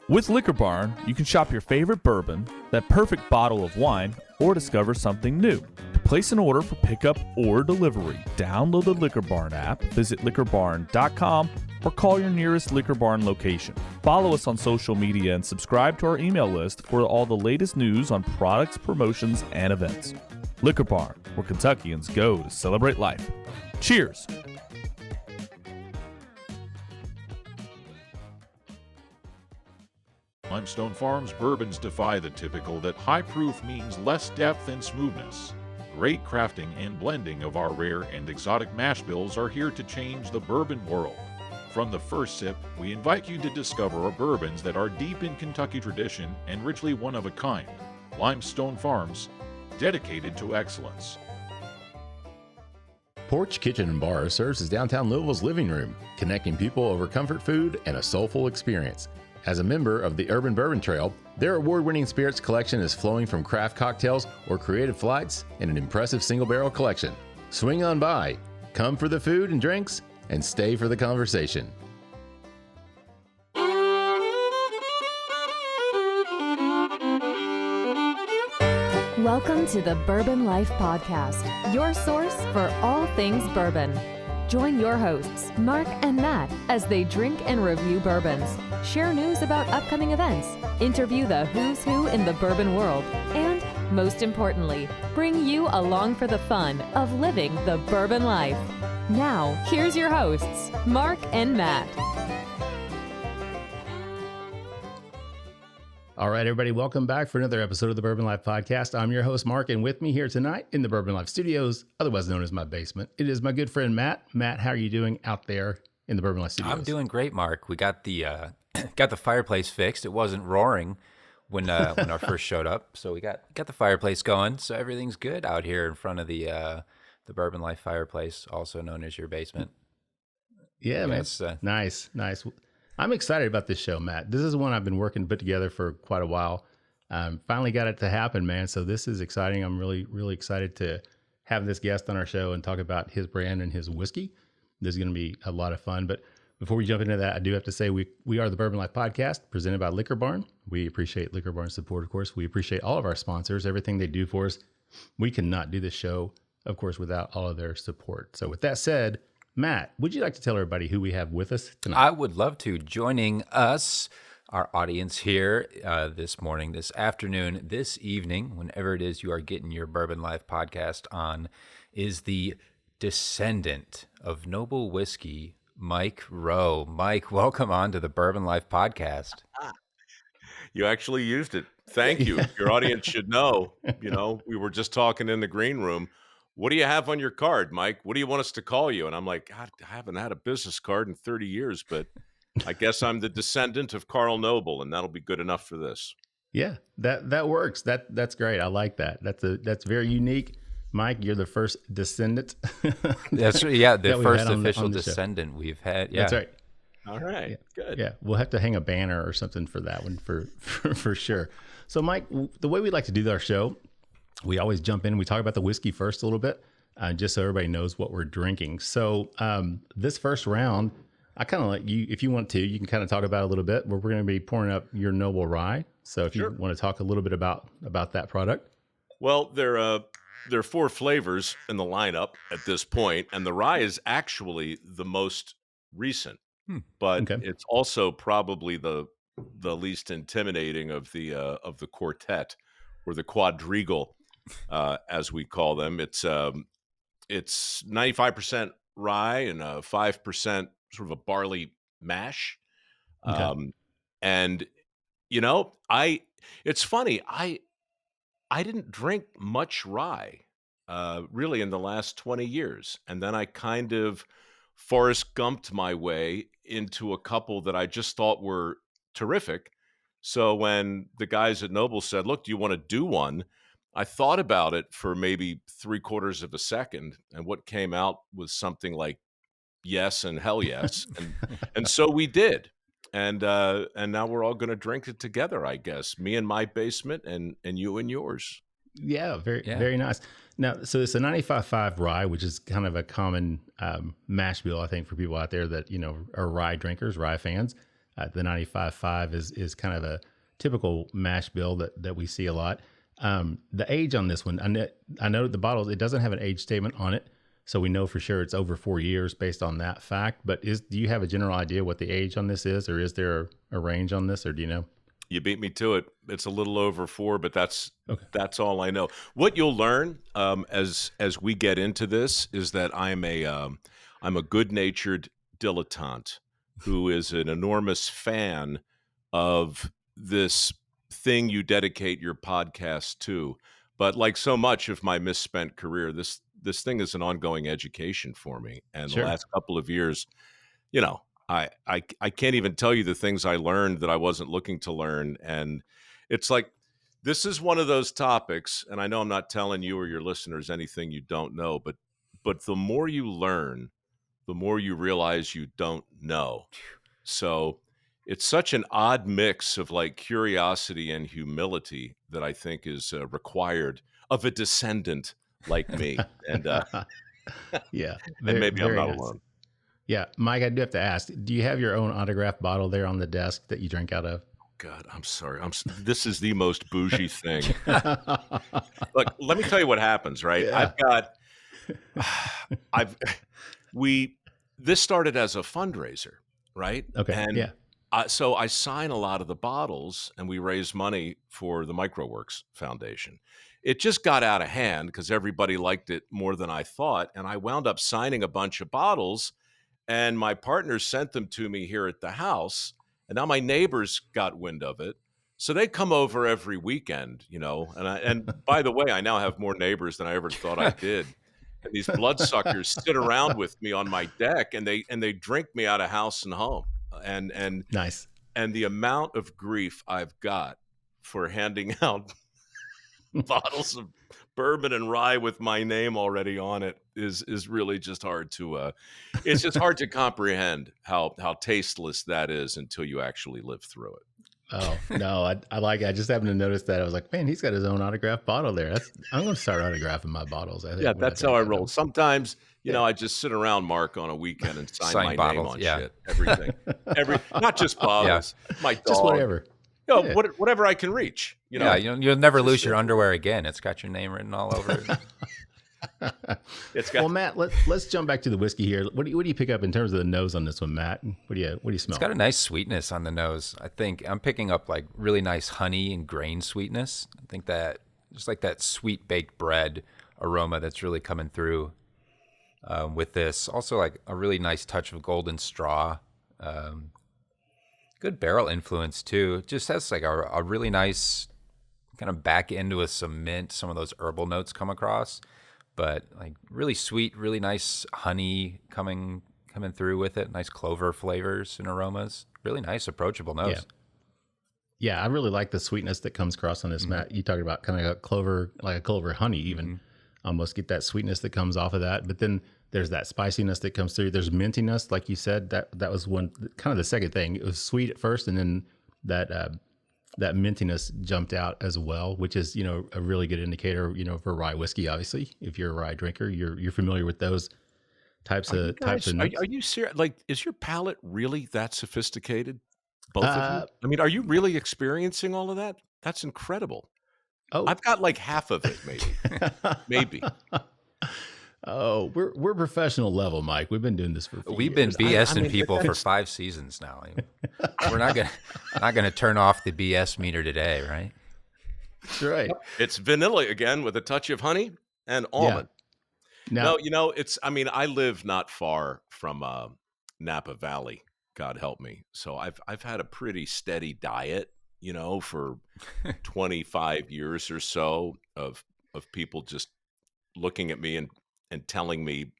With Liquor Barn, you can shop your favorite bourbon, that perfect bottle of wine, or discover something new. To place an order for pickup or delivery, download the Liquor Barn app, visit liquorbarn.com, or call your nearest Liquor Barn location. Follow us on social media and subscribe to our email list for all the latest news on products, promotions, and events. Liquor Barn, where Kentuckians go to celebrate life. Cheers! Limestone Farms bourbons defy the typical that high proof means less depth and smoothness. Great crafting and blending of our rare and exotic mash bills are here to change the bourbon world. From the first sip, we invite you to discover our bourbons that are deep in Kentucky tradition and richly one of a kind. Limestone Farms, dedicated to excellence. Porch Kitchen and Bar serves as downtown Louisville's living room, connecting people over comfort food and a soulful experience. As a member of the Urban Bourbon Trail, their award-winning spirits collection is flowing from craft cocktails or creative flights in an impressive single-barrel collection. Swing on by, come for the food and drinks, and stay for the conversation. Welcome to the Bourbon Life Podcast, your source for all things bourbon. Join your hosts, Mark and Matt, as they drink and review bourbons, share news about upcoming events, interview the who's who in the bourbon world, and, most importantly, bring you along for the fun of living the bourbon life. Now, here's your hosts, Mark and Matt. All right, everybody, welcome back for another episode of the Bourbon Life Podcast. I'm your host, Mark, and with me here tonight in the Bourbon Life Studios, otherwise known as my basement, it is my good friend, Matt. Matt, how are you doing out there in the Bourbon Life Studios? I'm doing great, Mark. We got the got the fireplace fixed. It wasn't roaring when our first showed up, so we got the fireplace going. So everything's good out here in front of the Bourbon Life fireplace, also known as your basement. Yeah, man. Nice. I'm excited about this show, Matt. This is one I've been working to put together for quite a while. Finally got it to happen, man. So this is exciting. I'm really, really excited to have this guest on our show and talk about his brand and his whiskey. This is going to be a lot of fun. But before we jump into that, I do have to say we are the Bourbon Life Podcast presented by Liquor Barn. We appreciate Liquor Barn's support, of course. We appreciate all of our sponsors, everything they do for us. We cannot do this show, of course, without all of their support. So with that said, Matt, would you like to tell everybody who we have with us tonight? I would love to. Joining us, our audience here this morning, this afternoon, this evening, whenever it is you are getting your Bourbon Life Podcast on, is the Descendant of Knobel Whiskey, Mike Rowe. Mike, welcome on to the Bourbon Life Podcast. You actually used it. Thank you. Your audience should know. We were just talking in the green room. What do you have on your card, Mike? What do you want us to call you? And I'm like, God, I haven't had a business card in 30 years, but I guess I'm the descendant of Carl Knobel, and that'll be good enough for this. Yeah, that works. That's great. I like that. That's very unique. Mike, you're the first descendant. That's the first official descendant we've had. Yeah, that's right. All right, good. Yeah, we'll have to hang a banner or something for that one for sure. So, Mike, the way we like to do our show, we always jump in and we talk about the whiskey first a little bit, just so everybody knows what we're drinking. So this first round, I kind of let you, if you want to, you can kind of talk about it a little bit. We're going to be pouring up your Knobel Rye. So if you want to talk a little bit about that product. Well, there are 4 flavors in the lineup at this point, and the rye is actually the most recent, but it's also probably the least intimidating of the quartet or the quadrigal. As we call them, it's 95% rye and 5% sort of a barley mash. And it's funny. I didn't drink much rye really in the last 20 years, and then I kind of Forrest Gumped my way into a couple that I just thought were terrific. So when the guys at Knobel said, "Look, do you want to do one?" I thought about it for maybe 3/4 of a second, and what came out was something like yes and hell yes, and so we did, and now we're all going to drink it together, I guess. Me in my basement, and you in yours. Yeah, very nice. Now, so it's a 95.5 rye, which is kind of a common mash bill, I think, for people out there that are rye drinkers, rye fans. The 95.5 is kind of a typical mash bill that we see a lot. The age on this one, I know the bottles, it doesn't have an age statement on it, so we know for sure it's over 4 years based on that fact. But do you have a general idea what the age on this is, or is there a range on this, or do you know? You beat me to it. It's a little over 4, but that's all I know. What you'll learn as we get into this is that I'm a good-natured dilettante who is an enormous fan of this thing you dedicate your podcast to. But like so much of my misspent career, this thing is an ongoing education for me. And Sure. The last couple of years, I can't even tell you the things I learned that I wasn't looking to learn. And it's like, this is one of those topics, and I know I'm not telling you or your listeners anything you don't know, but the more you learn, the more you realize you don't know. So it's such an odd mix of like curiosity and humility that I think is required of a descendant like me. And Yeah. and maybe I'm very not nice. alone. Yeah. Mike, I do have to ask, do you have your own autograph bottle there on the desk that you drink out of? God, I'm sorry. This is the most bougie thing. Look, let me tell you what happens, right? Yeah. This started as a fundraiser, right? Okay. And Yeah. so I sign a lot of the bottles, and we raise money for the Mike RoweWORKS Foundation. It just got out of hand because everybody liked it more than I thought, and I wound up signing a bunch of bottles, and my partners sent them to me here at the house, and now my neighbors got wind of it. So they come over every weekend, and by the way, I now have more neighbors than I ever thought I did. And these bloodsuckers sit around with me on my deck, and they drink me out of house and home. And Nice. and the amount of grief I've got for handing out bottles of bourbon and rye with my name already on it is really just hard to it's just hard to comprehend how tasteless that is until you actually live through it. Oh, no, I just happened to notice that. I was like, man, he's got his own autograph bottle there. I'm going to start autographing my bottles. I think. Yeah, when that's think how I about roll. it. Sometimes, I just sit around, Mark, on a weekend and sign my bottles, name on yeah. shit. Everything. Not just bottles. My dog. Just whatever. Yeah. Whatever I can reach. Yeah, you'll never lose your underwear again. It's got your name written all over it. It's got Well, Matt, let's jump back to the whiskey here. What do you pick up in terms of the nose on this one, Matt? What do you smell? It's got a nice sweetness on the nose. I think I'm picking up like really nice honey and grain sweetness. I think that just like that sweet baked bread aroma that's really coming through with this. Also like a really nice touch of golden straw. Good barrel influence too. It just has like a really nice kind of back end with some mint. Some of those herbal notes come across. But like really sweet, really nice honey coming through with it. Nice clover flavors and aromas. Really nice, approachable nose. Yeah, I really like the sweetness that comes across on this, Matt. You talked about kind of a clover honey even. Almost get that sweetness that comes off of that. But then there's that spiciness that comes through. There's mintiness, like you said. That was one kind of the second thing. It was sweet at first, and then that mintiness jumped out as well, which is, a really good indicator, for rye whiskey. Obviously, if you're a rye drinker, you're familiar with those types of notes. Are you serious? Like, is your palate really that sophisticated? Both of you? I mean, are you really experiencing all of that? That's incredible. Oh, I've got like half of it, maybe. Oh, we're professional level, Mike. We've been doing this for a few We've been years. BSing people for 5 seasons now. We're not gonna turn off the BS meter today, right? That's right. It's vanilla again with a touch of honey and almond. Now, No, I live not far from Napa Valley, God help me. So I've had a pretty steady diet, for 25 years or so of people just looking at me and telling me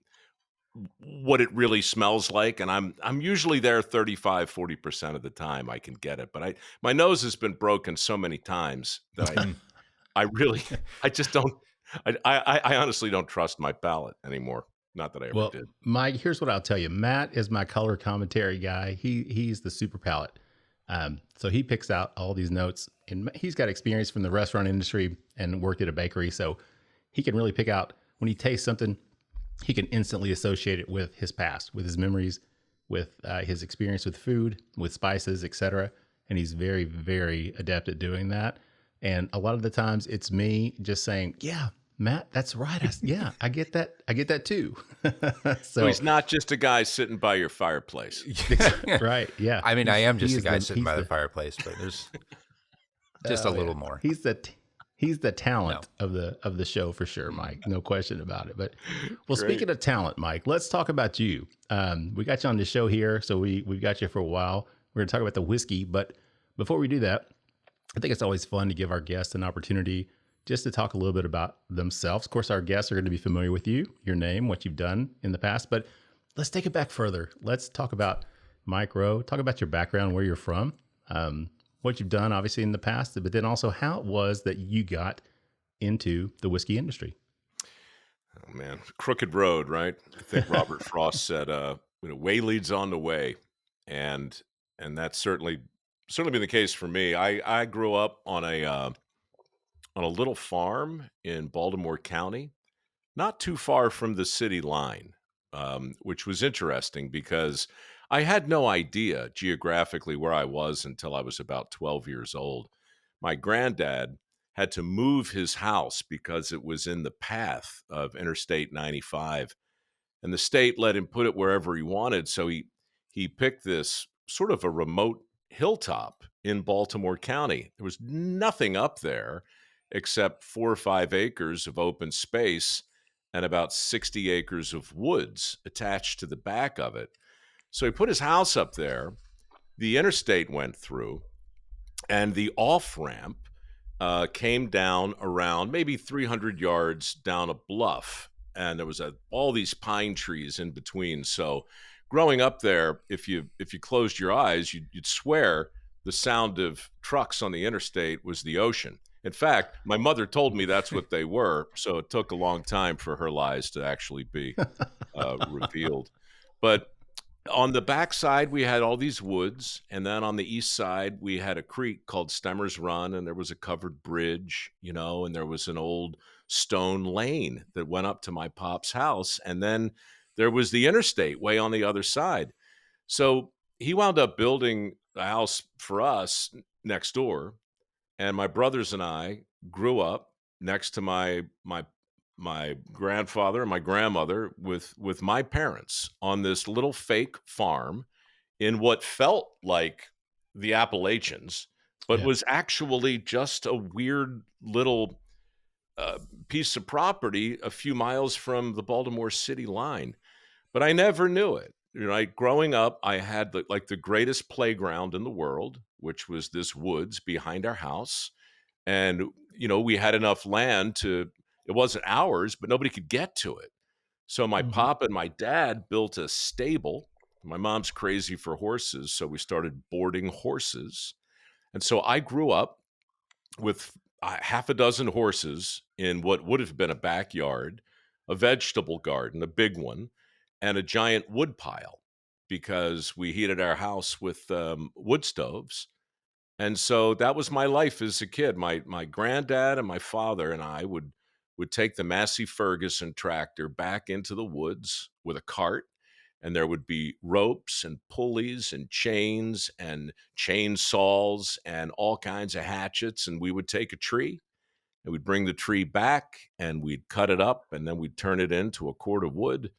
what it really smells like. And I'm usually there 35-40% of the time I can get it. But my nose has been broken so many times that I just don't, I honestly don't trust my palate anymore. Not that I ever did. Mike, here's what I'll tell you. Matt is my color commentary guy. He's the super palate. So he picks out all these notes, and he's got experience from the restaurant industry and worked at a bakery. So he can really pick out when he tastes something, he can instantly associate it with his past, with his memories. with his experience with food, with spices, etc. And he's very, very adept at doing that. And a lot of the times it's me just saying, yeah, Matt, that's right. I get that. I get that too. So he's not just a guy sitting by your fireplace. Right. Yeah. I mean, I am just a guy sitting by the fireplace, but there's just a little more. He's the talent of the show for sure, Mike. No question about it. But well, speaking of talent, Mike, let's talk about you. We got you on the show here, so we've got you for a while. We're gonna talk about the whiskey, but before we do that, I think it's always fun to give our guests an opportunity just to talk a little bit about themselves. Of course, our guests are going to be familiar with you, your name, what you've done in the past, but let's take it back further. Let's talk about Mike Rowe. Talk about your background, where you're from, what you've done, obviously, in the past, but then also how it was that you got into the whiskey industry. Oh, man. Crooked road, right? I think Robert Frost said, way leads on the way. And that's certainly been the case for me. I grew up on a little farm in Baltimore County, not too far from the city line, which was interesting because I had no idea geographically where I was until I was about 12 years old. My granddad had to move his house because it was in the path of Interstate 95, and the state let him put it wherever he wanted. So he picked this sort of a remote hilltop in Baltimore County. There was nothing up there except 4 or 5 acres of open space and about 60 acres of woods attached to the back of it. So he put his house up there. The interstate went through, and the off-ramp came down around maybe 300 yards down a bluff, and there was all these pine trees in between. So growing up there, if you closed your eyes, you'd swear the sound of trucks on the interstate was the ocean. In fact, my mother told me that's what they were, so it took a long time for her lies to actually be revealed. But on the backside, we had all these woods, and then on the east side, we had a creek called Stemmer's Run, and there was a covered bridge, and there was an old stone lane that went up to my pop's house, and then there was the interstate way on the other side. So he wound up building a house for us next door, and my brothers and I grew up next to my grandfather and my grandmother with my parents on this little fake farm in what felt like the Appalachians, but was actually just a weird little piece of property a few miles from the Baltimore city line. But I never knew it. Growing up, I had the greatest playground in the world, which was this woods behind our house. And, we had enough land it wasn't ours, but nobody could get to it. So my pop and my dad built a stable. My mom's crazy for horses, so we started boarding horses. And so I grew up with half a dozen horses in what would have been a backyard, a vegetable garden, a big one, and a giant wood pile because we heated our house with wood stoves. And so that was my life as a kid. My granddad and my father and I would take the Massey Ferguson tractor back into the woods with a cart, and there would be ropes and pulleys and chains and chainsaws and all kinds of hatchets, and we would take a tree and we'd bring the tree back and we'd cut it up, and then we'd turn it into a cord of wood.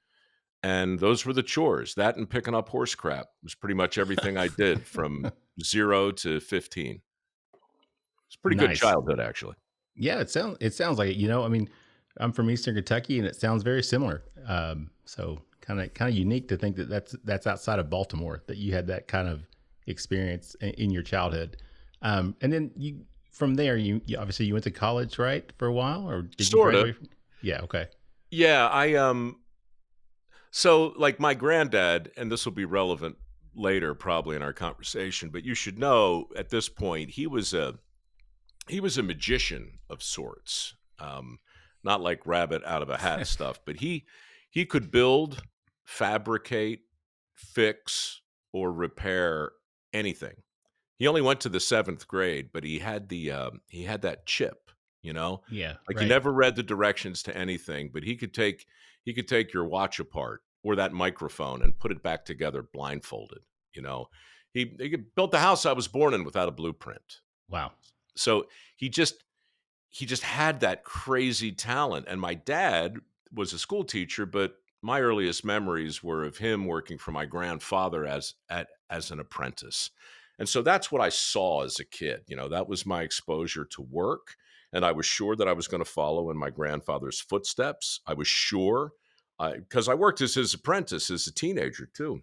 And those were the chores. That and picking up horse crap was pretty much everything I did from 0 to 15. It's a pretty good childhood, actually. Yeah, it sounds like it. I mean, I'm from Eastern Kentucky, and it sounds very similar. So kind of unique to think that that's outside of Baltimore, that you had that kind of experience in your childhood. And then from there, you obviously you went to college, right, for a while, or did sort you of? Graduate? Yeah. Okay. Yeah, I So like my granddad, and this will be relevant later probably in our conversation, but you should know at this point he was a magician of sorts. Not like rabbit out of a hat stuff, but he could build, fabricate, fix, or repair anything. He only went to the 7th grade, but he had that chip, Yeah. Like right. he never read the directions to anything, but he could take your watch apart or that microphone and put it back together blindfolded. He built the house I was born in without a blueprint. Wow. So he just had that crazy talent. And my dad was a school teacher, but my earliest memories were of him working for my grandfather as an apprentice. And so that's what I saw as a kid. That was my exposure to work. And I was sure that I was going to follow in my grandfather's footsteps. I was sure, because I worked as his apprentice as a teenager too.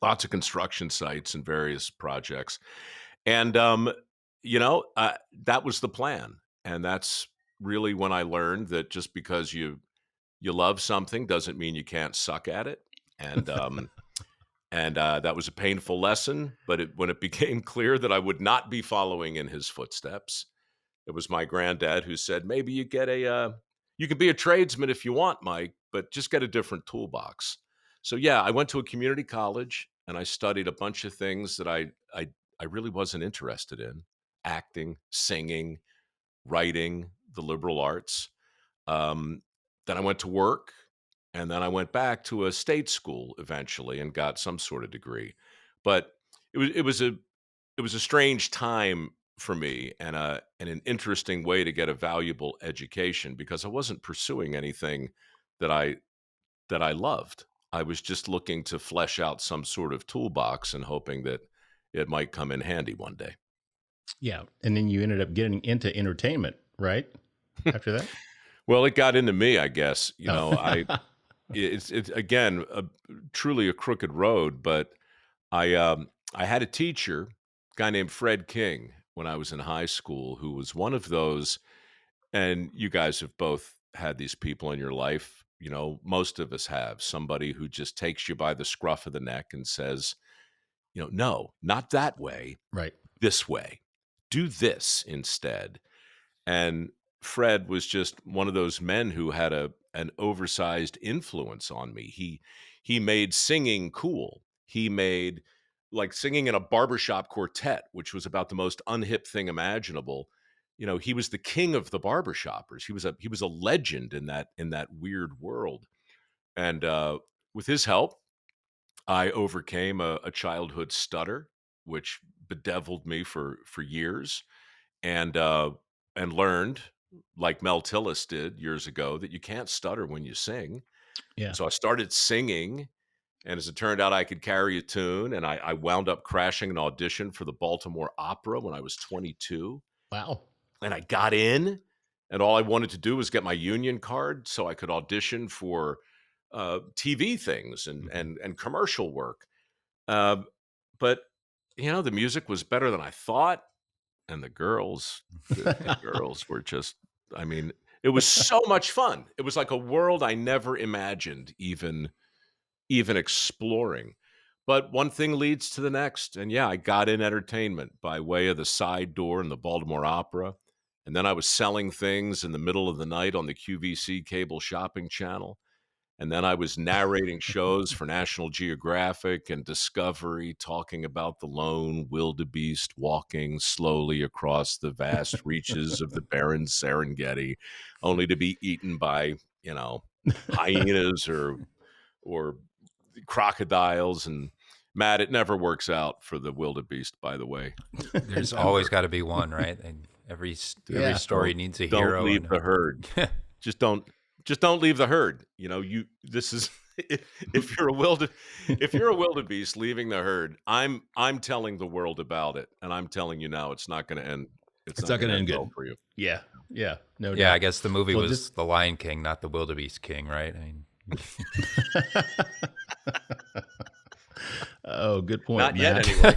Lots of construction sites and various projects. And, that was the plan. And that's really when I learned that just because you love something doesn't mean you can't suck at it. And that was a painful lesson. But when it became clear that I would not be following in his footsteps, it was my granddad who said, maybe you can be a tradesman if you want, Mike, but just get a different toolbox. So yeah, I went to a community college and I studied a bunch of things that I really wasn't interested in: acting, singing, writing, the liberal arts. Then I went to work, and then I went back to a state school eventually and got some sort of degree. But it was a strange time for me, and an interesting way to get a valuable education, because I wasn't pursuing anything that I loved. I was just looking to flesh out some sort of toolbox and hoping that it might come in handy one day. Yeah. And then you ended up getting into entertainment, right? After that? Well, it got into me, I guess. It's again, truly a crooked road, but I had a teacher, a guy named Fred King, when I was in high school, who was one of those, and you guys have both had these people in your life. Most of us have somebody who just takes you by the scruff of the neck and says, no, not that way, right? This way, do this instead. And Fred was just one of those men who had an oversized influence on me. He made singing cool. He made, like, singing in a barbershop quartet, which was about the most unhip thing imaginable. He was the king of the barbershoppers. He was a legend in that weird world. And with his help, I overcame a childhood stutter, which bedeviled me for years, and learned, like Mel Tillis did years ago, that you can't stutter when you sing. Yeah. So I started singing, and as it turned out, I could carry a tune, and I wound up crashing an audition for the Baltimore Opera when I was 22. Wow. And I got in, and all I wanted to do was get my union card so I could audition for TV things and commercial work. But the music was better than I thought, and the girls were just, it was so much fun. It was like a world I never imagined even exploring. But one thing leads to the next. And yeah, I got in entertainment by way of the side door in the Baltimore Opera. And then I was selling things in the middle of the night on the QVC cable shopping channel. And then I was narrating shows for National Geographic and Discovery, talking about the lone wildebeest walking slowly across the vast reaches of the barren Serengeti, only to be eaten by, hyenas or crocodiles. And Matt, it never works out for the wildebeest, by the way. There's always got to be one, right? And every story needs a hero. Don't leave the herd. Just don't leave the herd. This is if you're a wildebeest leaving the herd, I'm telling the world about it, and I'm telling you now, it's not going to end. It's not going to end well for you. Yeah, no doubt. Yeah, I guess the movie was The Lion King, not The Wildebeest King, right? Oh, good point. Not yet, anyway.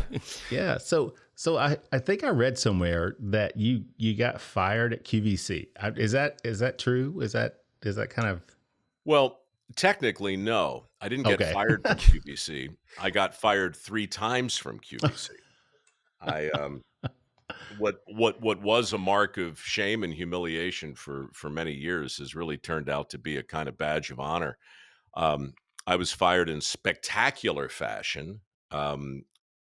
Yeah. So I think I read somewhere that you got fired at QVC. Is that true? Is that kind of? Well, technically, no. I didn't get fired from QVC. I got fired 3 times from QVC. What was a mark of shame and humiliation for many years has really turned out to be a kind of badge of honor. I was fired in spectacular fashion,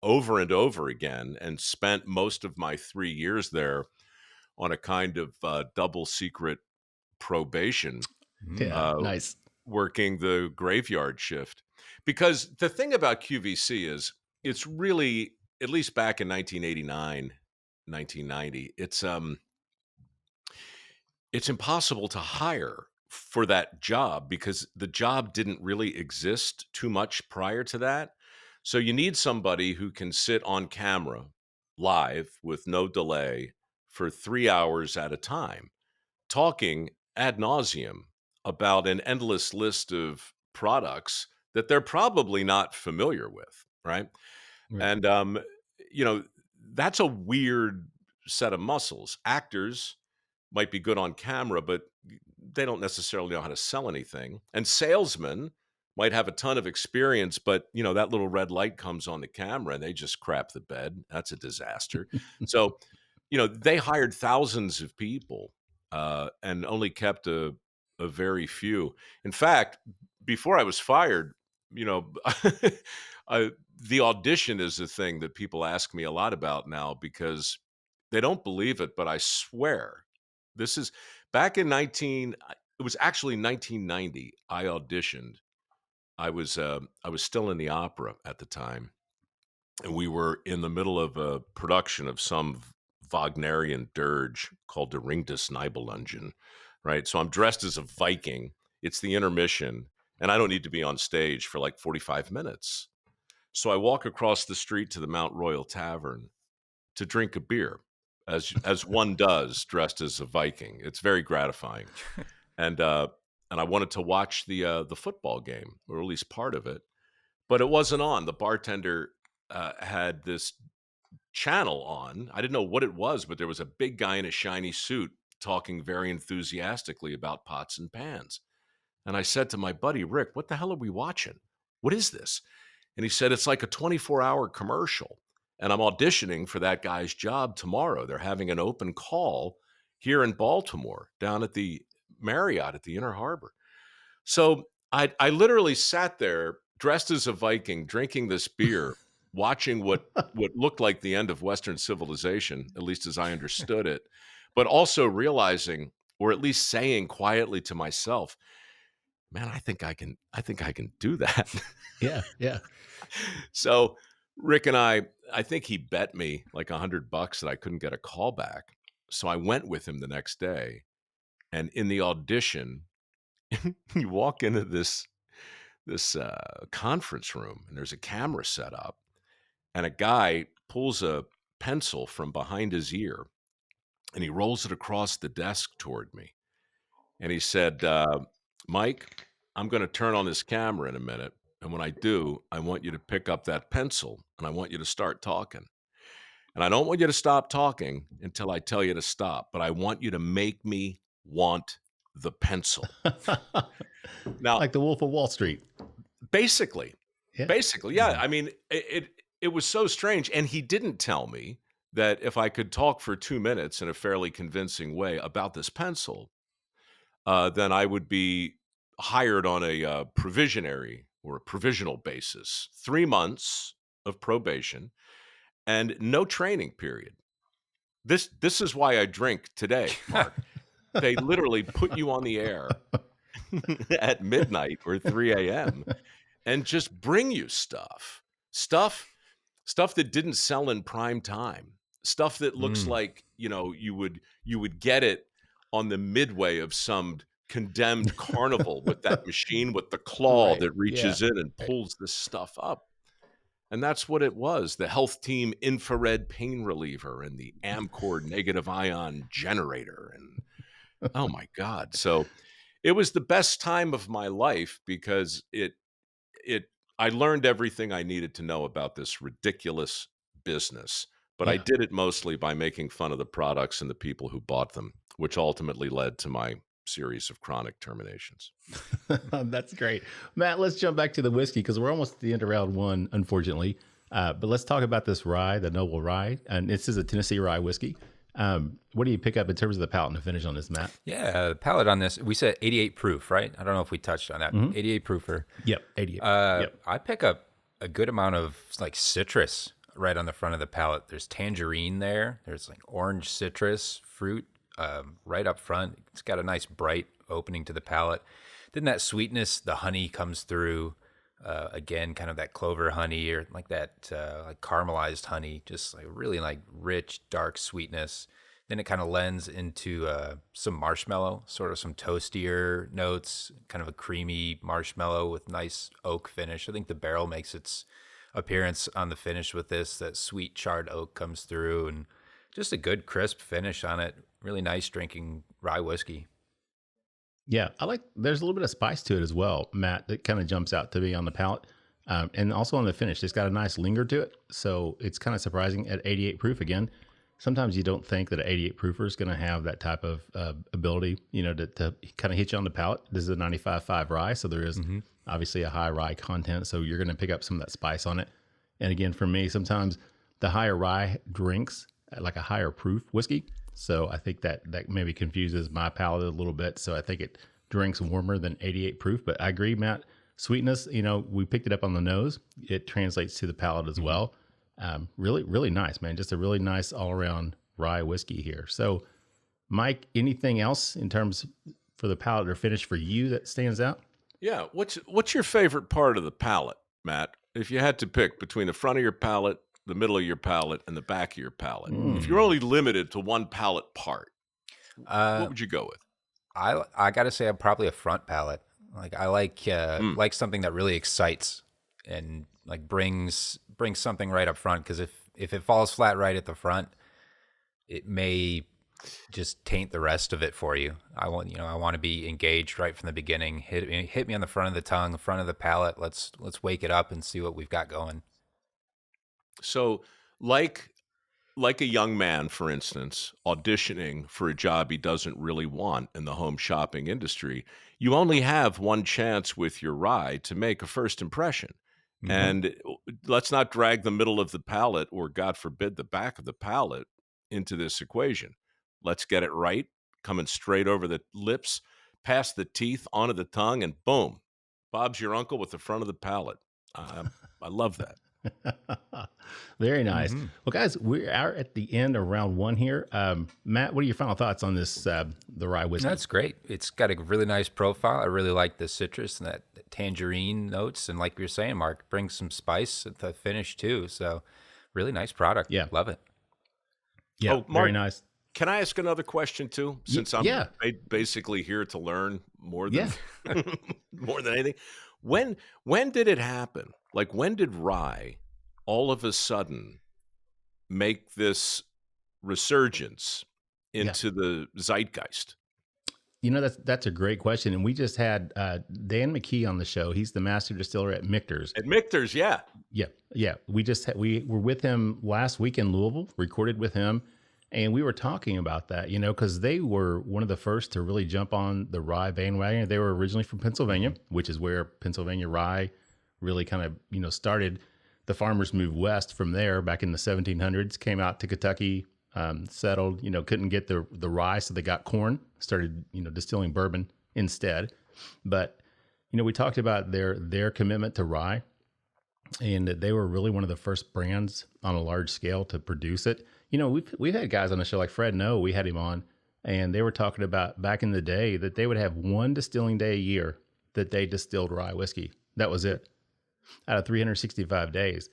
over and over again, and spent most of my 3 years there on a kind of double secret probation. Yeah, nice. working the graveyard shift. Because the thing about QVC is it's really, at least back in 1989, 1990, it's impossible to hire for that job because the job didn't really exist too much prior to that. So you need somebody who can sit on camera live with no delay for 3 hours at a time, talking ad nauseum about an endless list of products that they're probably not familiar with, right? Right. And that's a weird set of muscles. Actors might be good on camera, but they don't necessarily know how to sell anything. And salesmen might have a ton of experience, but that little red light comes on the camera and they just crap the bed. That's a disaster. So, they hired thousands of people and only kept a very few. In fact, before I was fired, the audition is a thing that people ask me a lot about now because they don't believe it, but I swear this is back in it was actually 1990. I auditioned. I was still in the opera at the time, and we were in the middle of a production of some Wagnerian dirge called the Ring des Nibelungen, right? So I'm dressed as a Viking. It's the intermission, and I don't need to be on stage for like 45 minutes. So I walk across the street to the Mount Royal Tavern to drink a beer, as one does dressed as a Viking. It's very gratifying. And I wanted to watch the football game, or at least part of it, but it wasn't on. The bartender had this channel on. I didn't know what it was, but there was a big guy in a shiny suit talking very enthusiastically about pots and pans. And I said to my buddy, Rick, what the hell are we watching? What is this? And he said, it's like a 24-hour commercial. And I'm auditioning for that guy's job tomorrow. They're having an open call here in Baltimore, down at the Marriott at the Inner Harbor. So I literally sat there dressed as a Viking, drinking this beer, watching what looked like the end of Western civilization, at least as I understood it, but also realizing, or at least saying quietly to myself, man, I think I can do that. Yeah. So Rick and I think he bet me like $100 that I couldn't get a call back. So I went with him the next day. And in the audition, you walk into this conference room, and there's a camera set up, and a guy pulls a pencil from behind his ear, and he rolls it across the desk toward me. And he said, Mike, I'm going to turn on this camera in a minute. And when I do, I want you to pick up that pencil, and I want you to start talking. And I don't want you to stop talking until I tell you to stop, but I want you to make me want the pencil. Now, like the Wolf of Wall Street. Basically, yeah. Mm-hmm. I mean, it was so strange. And he didn't tell me that if I could talk for 2 minutes in a fairly convincing way about this pencil, then I would be hired on a provisional basis, 3 months of probation and no training period. This is why I drink today, Mark. They literally put you on the air at midnight or 3 a.m. and just bring you stuff that didn't sell in prime time, stuff that looks like, you would get it on the midway of some condemned carnival with that machine with the claw that reaches in and pulls this stuff up. And that's what it was, the Health Team infrared pain reliever and the Amcor negative ion generator. And oh my God. So it was the best time of my life because I learned everything I needed to know about this ridiculous business, but I did it mostly by making fun of the products and the people who bought them, which ultimately led to my series of chronic terminations. That's great. Matt, let's jump back to the whiskey because we're almost at the end of round one, unfortunately. But let's talk about this rye, the Knobel rye. And this is a Tennessee rye whiskey. What do you pick up in terms of the palate and the finish on this, Matt? Yeah, the palate on this, we said 88 proof, right? I don't know if we touched on that. 88 proofer. Yep, 88. I pick up a good amount of like citrus right on the front of the palate. There's tangerine there. There's like orange citrus fruit right up front. It's got a nice bright opening to the palate. then that sweetness, the honey comes through. Again, kind of that clover honey or like that like caramelized honey, just like really like rich, dark sweetness. Then it kind of lends into some marshmallow, sort of some toastier notes, kind of a creamy marshmallow with nice oak finish. I think the barrel makes its appearance on the finish with this. That sweet charred oak comes through and just a good crisp finish on it. Really nice drinking rye whiskey. Yeah, there's a little bit of spice to it as well, Matt, that kind of jumps out to me on the palate. And also on the finish, it's got a nice linger to it. So it's kind of surprising at 88 proof again. Sometimes you don't think that an 88 proofer is going to have that type of ability, to kind of hit you on the palate. This is a 95.5 rye, so there is obviously a high rye content. So you're going to pick up some of that spice on it. And again, for me, sometimes the higher rye drinks like a higher proof whiskey. So I think that maybe confuses my palate a little bit. So I think it drinks warmer than 88 proof. But I agree, Matt. Sweetness, we picked it up on the nose. It translates to the palate as well. Really, really nice, man. Just a really nice all-around rye whiskey here. So, Mike, anything else in terms for the palate or finish for you that stands out? Yeah. What's your favorite part of the palate, Matt? If you had to pick between the front of your palate, the middle of your palate, and the back of your palate, if you're only limited to one palate part, what would you go with? I got to say, I'm probably a front palate. Like I like something that really excites and like brings something right up front. Because if it falls flat right at the front, it may just taint the rest of it for you. I want to be engaged right from the beginning. Hit me on the front of the tongue, the front of the palate. Let's wake it up and see what we've got going. So, like a young man, for instance, auditioning for a job he doesn't really want in the home shopping industry, you only have one chance with your rye to make a first impression. Mm-hmm. And let's not drag the middle of the palate or, God forbid, the back of the palate into this equation. Let's get it right, coming straight over the lips, past the teeth, onto the tongue, and boom, Bob's your uncle with the front of the palate. I love that. Very nice. Mm-hmm. Well, guys, we are at the end of round one here. Matt, what are your final thoughts on this, the rye whiskey? That's great. It's got a really nice profile. I really like the citrus and that tangerine notes. And like you were saying, Mark, brings some spice at the finish too. So really nice product. Yeah. Love it. Yeah, Mark, very nice. Can I ask another question too? Since I'm basically here to learn more than more than anything. When did it happen? Like, when did rye all of a sudden make this resurgence into the zeitgeist? That's a great question. And we just had Dan McKee on the show. He's the master distiller at Michter's. At Michter's, yeah. Yeah. We were with him last week in Louisville, recorded with him. And we were talking about that, because they were one of the first to really jump on the rye bandwagon. They were originally from Pennsylvania, which is where Pennsylvania rye really kind of, started. The farmers moved west from there back in the 1700s, came out to Kentucky, settled, couldn't get the rye, so they got corn, started, distilling bourbon instead. But, we talked about their commitment to rye, and that they were really one of the first brands on a large scale to produce it. We've had guys on the show like Fred Noe, we had him on, and they were talking about back in the day that they would have one distilling day a year that they distilled rye whiskey. That was it, out of 365 days.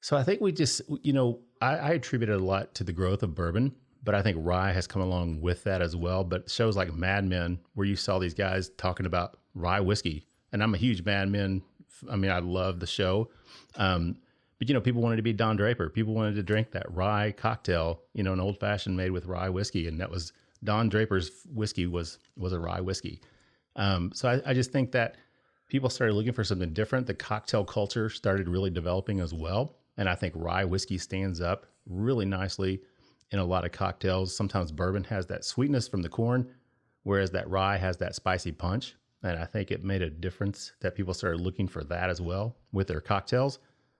So I think we just, I attribute it a lot to the growth of bourbon, but I think rye has come along with that as well. But shows like Mad Men, where you saw these guys talking about rye whiskey, and I'm a huge Mad Men. I mean, I love the show. But, people wanted to be Don Draper. People wanted to drink that rye cocktail, an old fashioned made with rye whiskey. And that was Don Draper's whiskey was a rye whiskey. So I just think that people started looking for something different. The cocktail culture started really developing as well. And I think rye whiskey stands up really nicely in a lot of cocktails. Sometimes bourbon has that sweetness from the corn, whereas that rye has that spicy punch. And I think it made a difference that people started looking for that as well with their cocktails.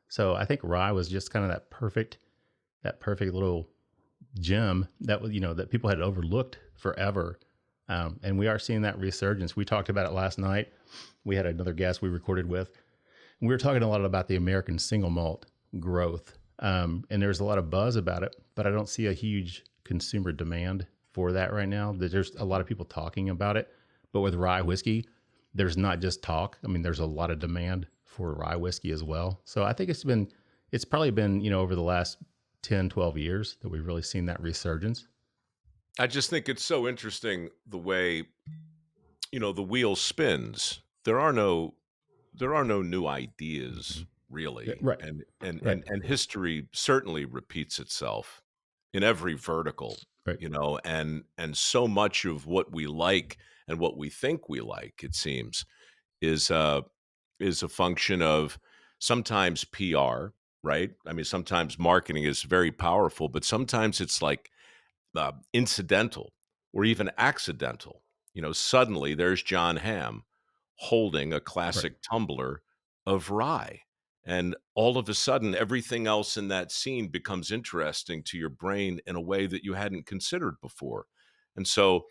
So I think rye was just kind of that perfect little gem that was, that people had overlooked forever. And we are seeing that resurgence. We talked about it last night. We had another guest we recorded with, and we were talking a lot about the American single malt growth. And there's a lot of buzz about it, but I don't see a huge consumer demand for that right now. There's a lot of people talking about it, but with rye whiskey, there's not just talk. I mean, there's a lot of demand for rye whiskey as well. So I think it's probably been, over the last 10, 12 years that we've really seen that resurgence. I just think it's so interesting the way, the wheel spins. There are no new ideas really. Right. And history certainly repeats itself in every vertical, right. And so much of what we like and what we think we like, it seems, is a function of sometimes PR, right? I mean, sometimes marketing is very powerful, but sometimes it's like incidental or even accidental. Suddenly there's John Hamm holding a classic tumbler of rye. And all of a sudden, everything else in that scene becomes interesting to your brain in a way that you hadn't considered before. And so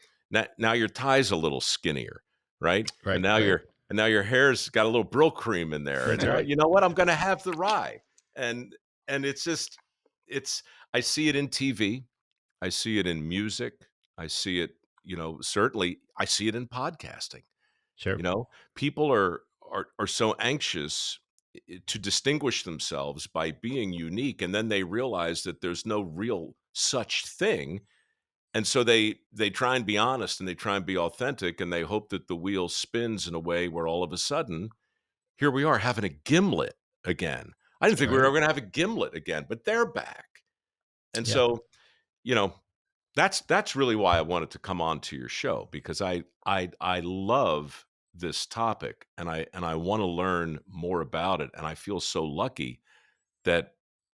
now your tie's a little skinnier, right? And now your hair's got a little Brill cream in there. And you know what? I'm going to have the rye. And it's just, I see it in TV. I see it in music. I see it, certainly I see it in podcasting. Sure. People are so anxious to distinguish themselves by being unique. And then they realize that there's no real such thing. And so they try and be honest and they try and be authentic, and they hope that the wheel spins in a way where all of a sudden, here we are having a gimlet again. I didn't think we were ever going to have a gimlet again, but they're back. And so, that's really why I wanted to come on to your show, because I love this topic and I want to learn more about it. And I feel so lucky that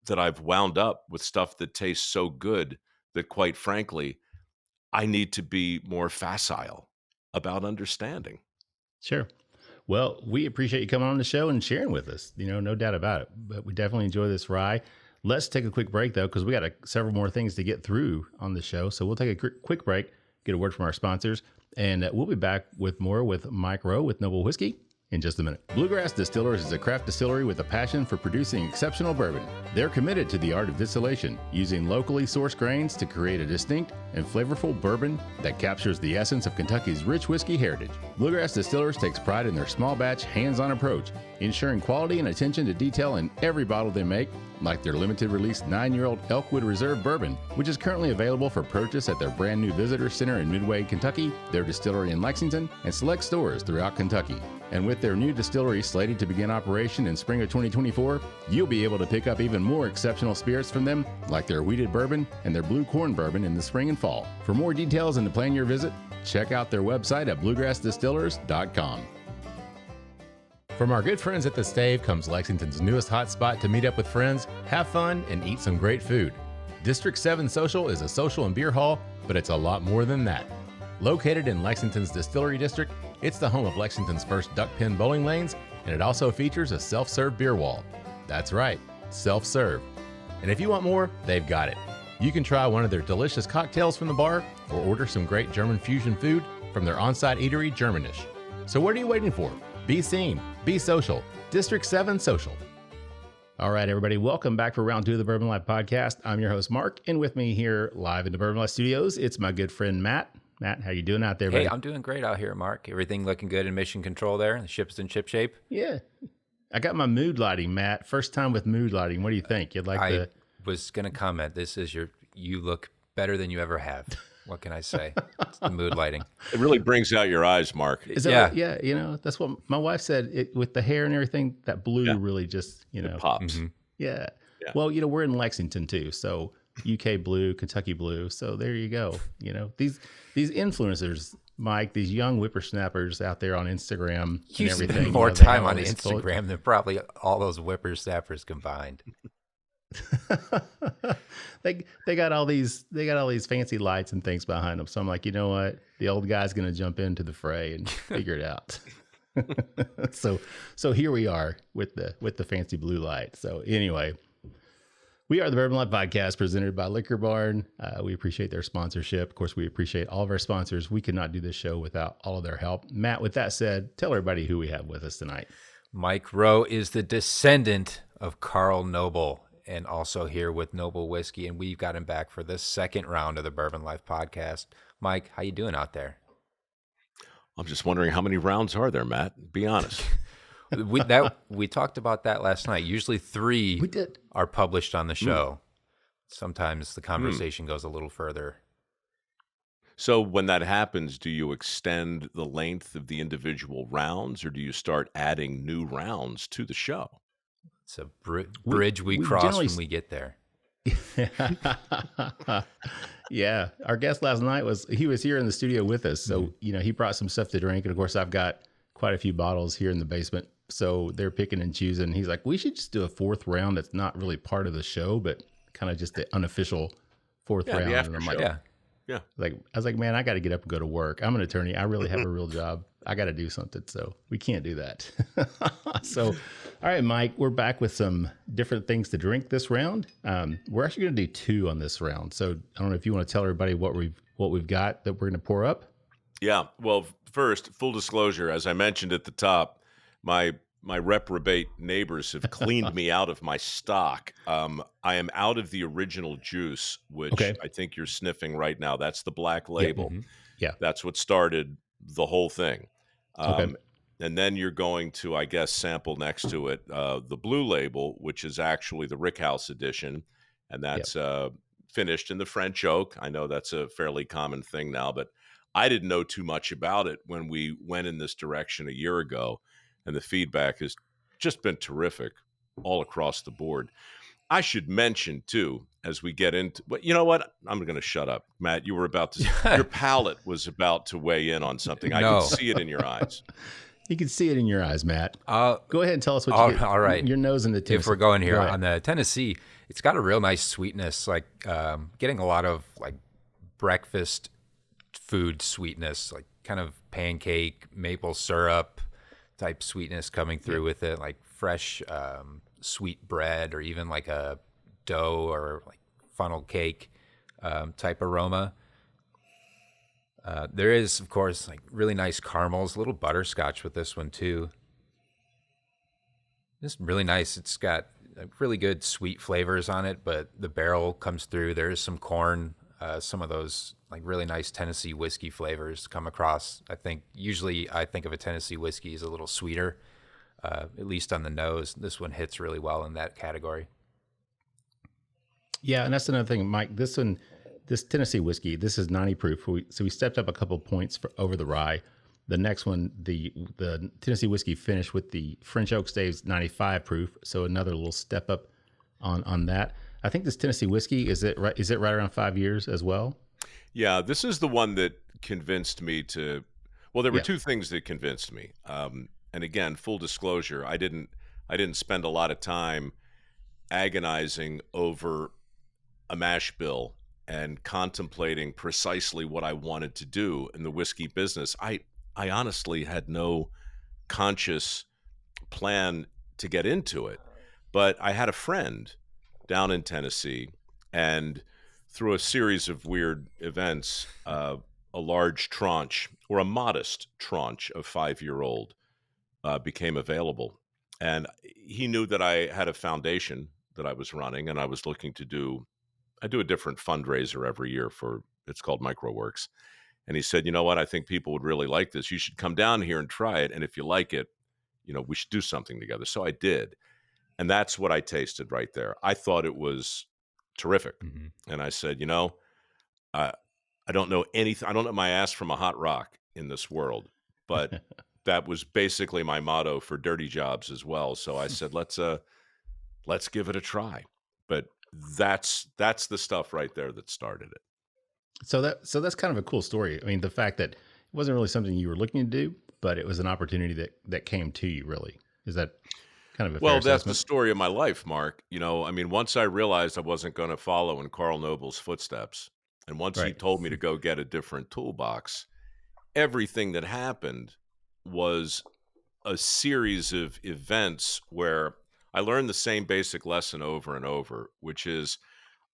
I've wound up with stuff that tastes so good that, quite frankly, I need to be more facile about understanding. Sure. Well, we appreciate you coming on the show and sharing with us, no doubt about it. But we definitely enjoy this rye. Let's take a quick break, though, because we got several more things to get through on the show. So we'll take a quick break, get a word from our sponsors, and we'll be back with more with Mike Rowe with Knobel Whiskey in just a minute. Bluegrass Distillers is a craft distillery with a passion for producing exceptional bourbon. They're committed to the art of distillation, using locally sourced grains to create a distinct and flavorful bourbon that captures the essence of Kentucky's rich whiskey heritage. Bluegrass Distillers takes pride in their small batch, hands-on approach, ensuring quality and attention to detail in every bottle they make, like their limited release 9-year-old Elkwood Reserve Bourbon, which is currently available for purchase at their brand new visitor center in Midway, Kentucky, their distillery in Lexington, and select stores throughout Kentucky. And with their new distillery slated to begin operation in spring of 2024, you'll be able to pick up even more exceptional spirits from them, like their wheated bourbon and their blue corn bourbon in the spring and fall. For more details and to plan your visit, check out their website at bluegrassdistillers.com. From our good friends at The Stave comes Lexington's newest hot spot to meet up with friends, have fun, and eat some great food. District 7 Social is a social and beer hall, but it's a lot more than that. Located in Lexington's Distillery District, it's the home of Lexington's first duck pin bowling lanes, and it also features a self-serve beer wall. That's right, self-serve. And if you want more, they've got it. You can try one of their delicious cocktails from the bar, or order some great German fusion food from their on-site eatery, Germanish. So what are you waiting for? Be seen, be social. District 7 Social. All right, everybody, welcome back for round 2 of the Bourbon Life Podcast. I'm your host, Mark, and with me here live in the Bourbon Life Studios, it's my good friend, Matt. Matt, how you doing out there, buddy? Hey, I'm doing great out here, Mark. Everything looking good in mission control there? The ship's in ship shape? Yeah. I got my mood lighting, Matt. First time with mood lighting. What do you think? You'd like I was going to comment. This is you look better than you ever have. What can I say? It's the mood lighting. It really brings out your eyes, Mark. Is that yeah, that's what my wife said. With the hair and everything, that blue really just, It pops. Mm-hmm. Yeah. Well, we're in Lexington too, so UK blue, Kentucky blue. So there you go. These influencers, Mike, these young whippersnappers out there on Instagram you and everything. Spend more time on Instagram than probably all those whippersnappers combined. they got all these fancy lights and things behind them. So I'm like, you know what? The old guy's going to jump into the fray and figure it out. So here we are with the fancy blue light. So anyway, we are the Bourbon Life Podcast presented by Liquor Barn. We appreciate their sponsorship. Of course, we appreciate all of our sponsors. We could not do this show without all of their help. Matt, with that said, tell everybody who we have with us tonight. Mike Rowe is the descendant of Carl Knobel, and also here with Knobel Whiskey, and we've got him back for the second round of the Bourbon Life Podcast. Mike, how you doing out there? I'm just wondering how many rounds are there, Matt? Be honest. We talked about that last night. Usually 3 are published on the show. Sometimes the conversation goes a little further. So when that happens, do you extend the length of the individual rounds, or do you start adding new rounds to the show? It's a bridge we cross when we get there. Yeah, our guest last night was here in the studio with us, so he brought some stuff to drink, and of course I've got quite a few bottles here in the basement, so they're picking and choosing. He's like, we should just do a 4th round that's not really part of the show, but kind of just the unofficial 4th round. The after and I'm show. like, yeah. I was like, man, I got to get up and go to work. I'm an attorney. I really have a real job. I got to do something. So we can't do that. So, all right, Mike, we're back with some different things to drink this round. We're actually going to do 2 on this round. So I don't know if you want to tell everybody what we've got that we're going to pour up. Yeah. Well, first, full disclosure, as I mentioned at the top, my reprobate neighbors have cleaned me out of my stock. I am out of the original juice, which I think you're sniffing right now. That's the Black Label. Yeah. That's what started the whole thing. Okay. And then you're going to, I guess, sample next to it the Blue Label, which is actually the Rickhouse edition. And that's finished in the French oak. I know that's a fairly common thing now, but I didn't know too much about it when we went in this direction a year ago. And the feedback has just been terrific all across the board. I should mention, too, as we get into, but you know what? I'm going to shut up. Matt, you were about to, your palate was about to weigh in on something. I can see it in your eyes. You can see it in your eyes, Matt. Go ahead and tell us what you get. All right. Your nose in the Tennessee. If we're going here on the Tennessee, it's got a real nice sweetness, like getting a lot of like breakfast food sweetness, like kind of pancake, maple syrup type sweetness coming through with it, like fresh sweet bread, or even like a dough or like funnel cake type aroma. There is, of course, like really nice caramels, a little butterscotch with this one too. It's really nice. It's got really good sweet flavors on it, but the barrel comes through. There is some corn, some of those like really nice Tennessee whiskey flavors come across. I think usually I think of a Tennessee whiskey as a little sweeter, at least on the nose. This one hits really well in that category. Yeah, and that's another thing, Mike. This Tennessee whiskey, this is 90 proof. So we stepped up a couple points over the rye. The next one, the Tennessee whiskey finished with the French oak staves 95 proof. So another little step up on that. I think this Tennessee whiskey, is it right around 5 years as well? Yeah, this is the one that convinced me to, well, there were 2 things that convinced me. And again, full disclosure, I didn't spend a lot of time agonizing over a mash bill and contemplating precisely what I wanted to do in the whiskey business. I honestly had no conscious plan to get into it, but I had a friend down in Tennessee, and through a series of weird events, a large tranche, or a modest tranche of 5-year-old became available. And he knew that I had a foundation that I was running, and I was looking to I do a different fundraiser every year it's called Mike Rowe. And he said, you know what, I think people would really like this. You should come down here and try it. And if you like it, we should do something together. So I did. And that's what I tasted right there. I thought it was terrific. Mm-hmm. And I said, I don't know anything. I don't know my ass from a hot rock in this world, but that was basically my motto for dirty jobs as well. So I said, let's give it a try. But that's the stuff right there that started it. So that's kind of a cool story. I mean, the fact that it wasn't really something you were looking to do, but it was an opportunity that came to you, really. Is that kind of a fair assessment? That's the story of my life, Mark. Once I realized I wasn't going to follow in Carl Nobel's footsteps, and once he told me to go get a different toolbox, everything that happened was a series of events where I learned the same basic lesson over and over, which is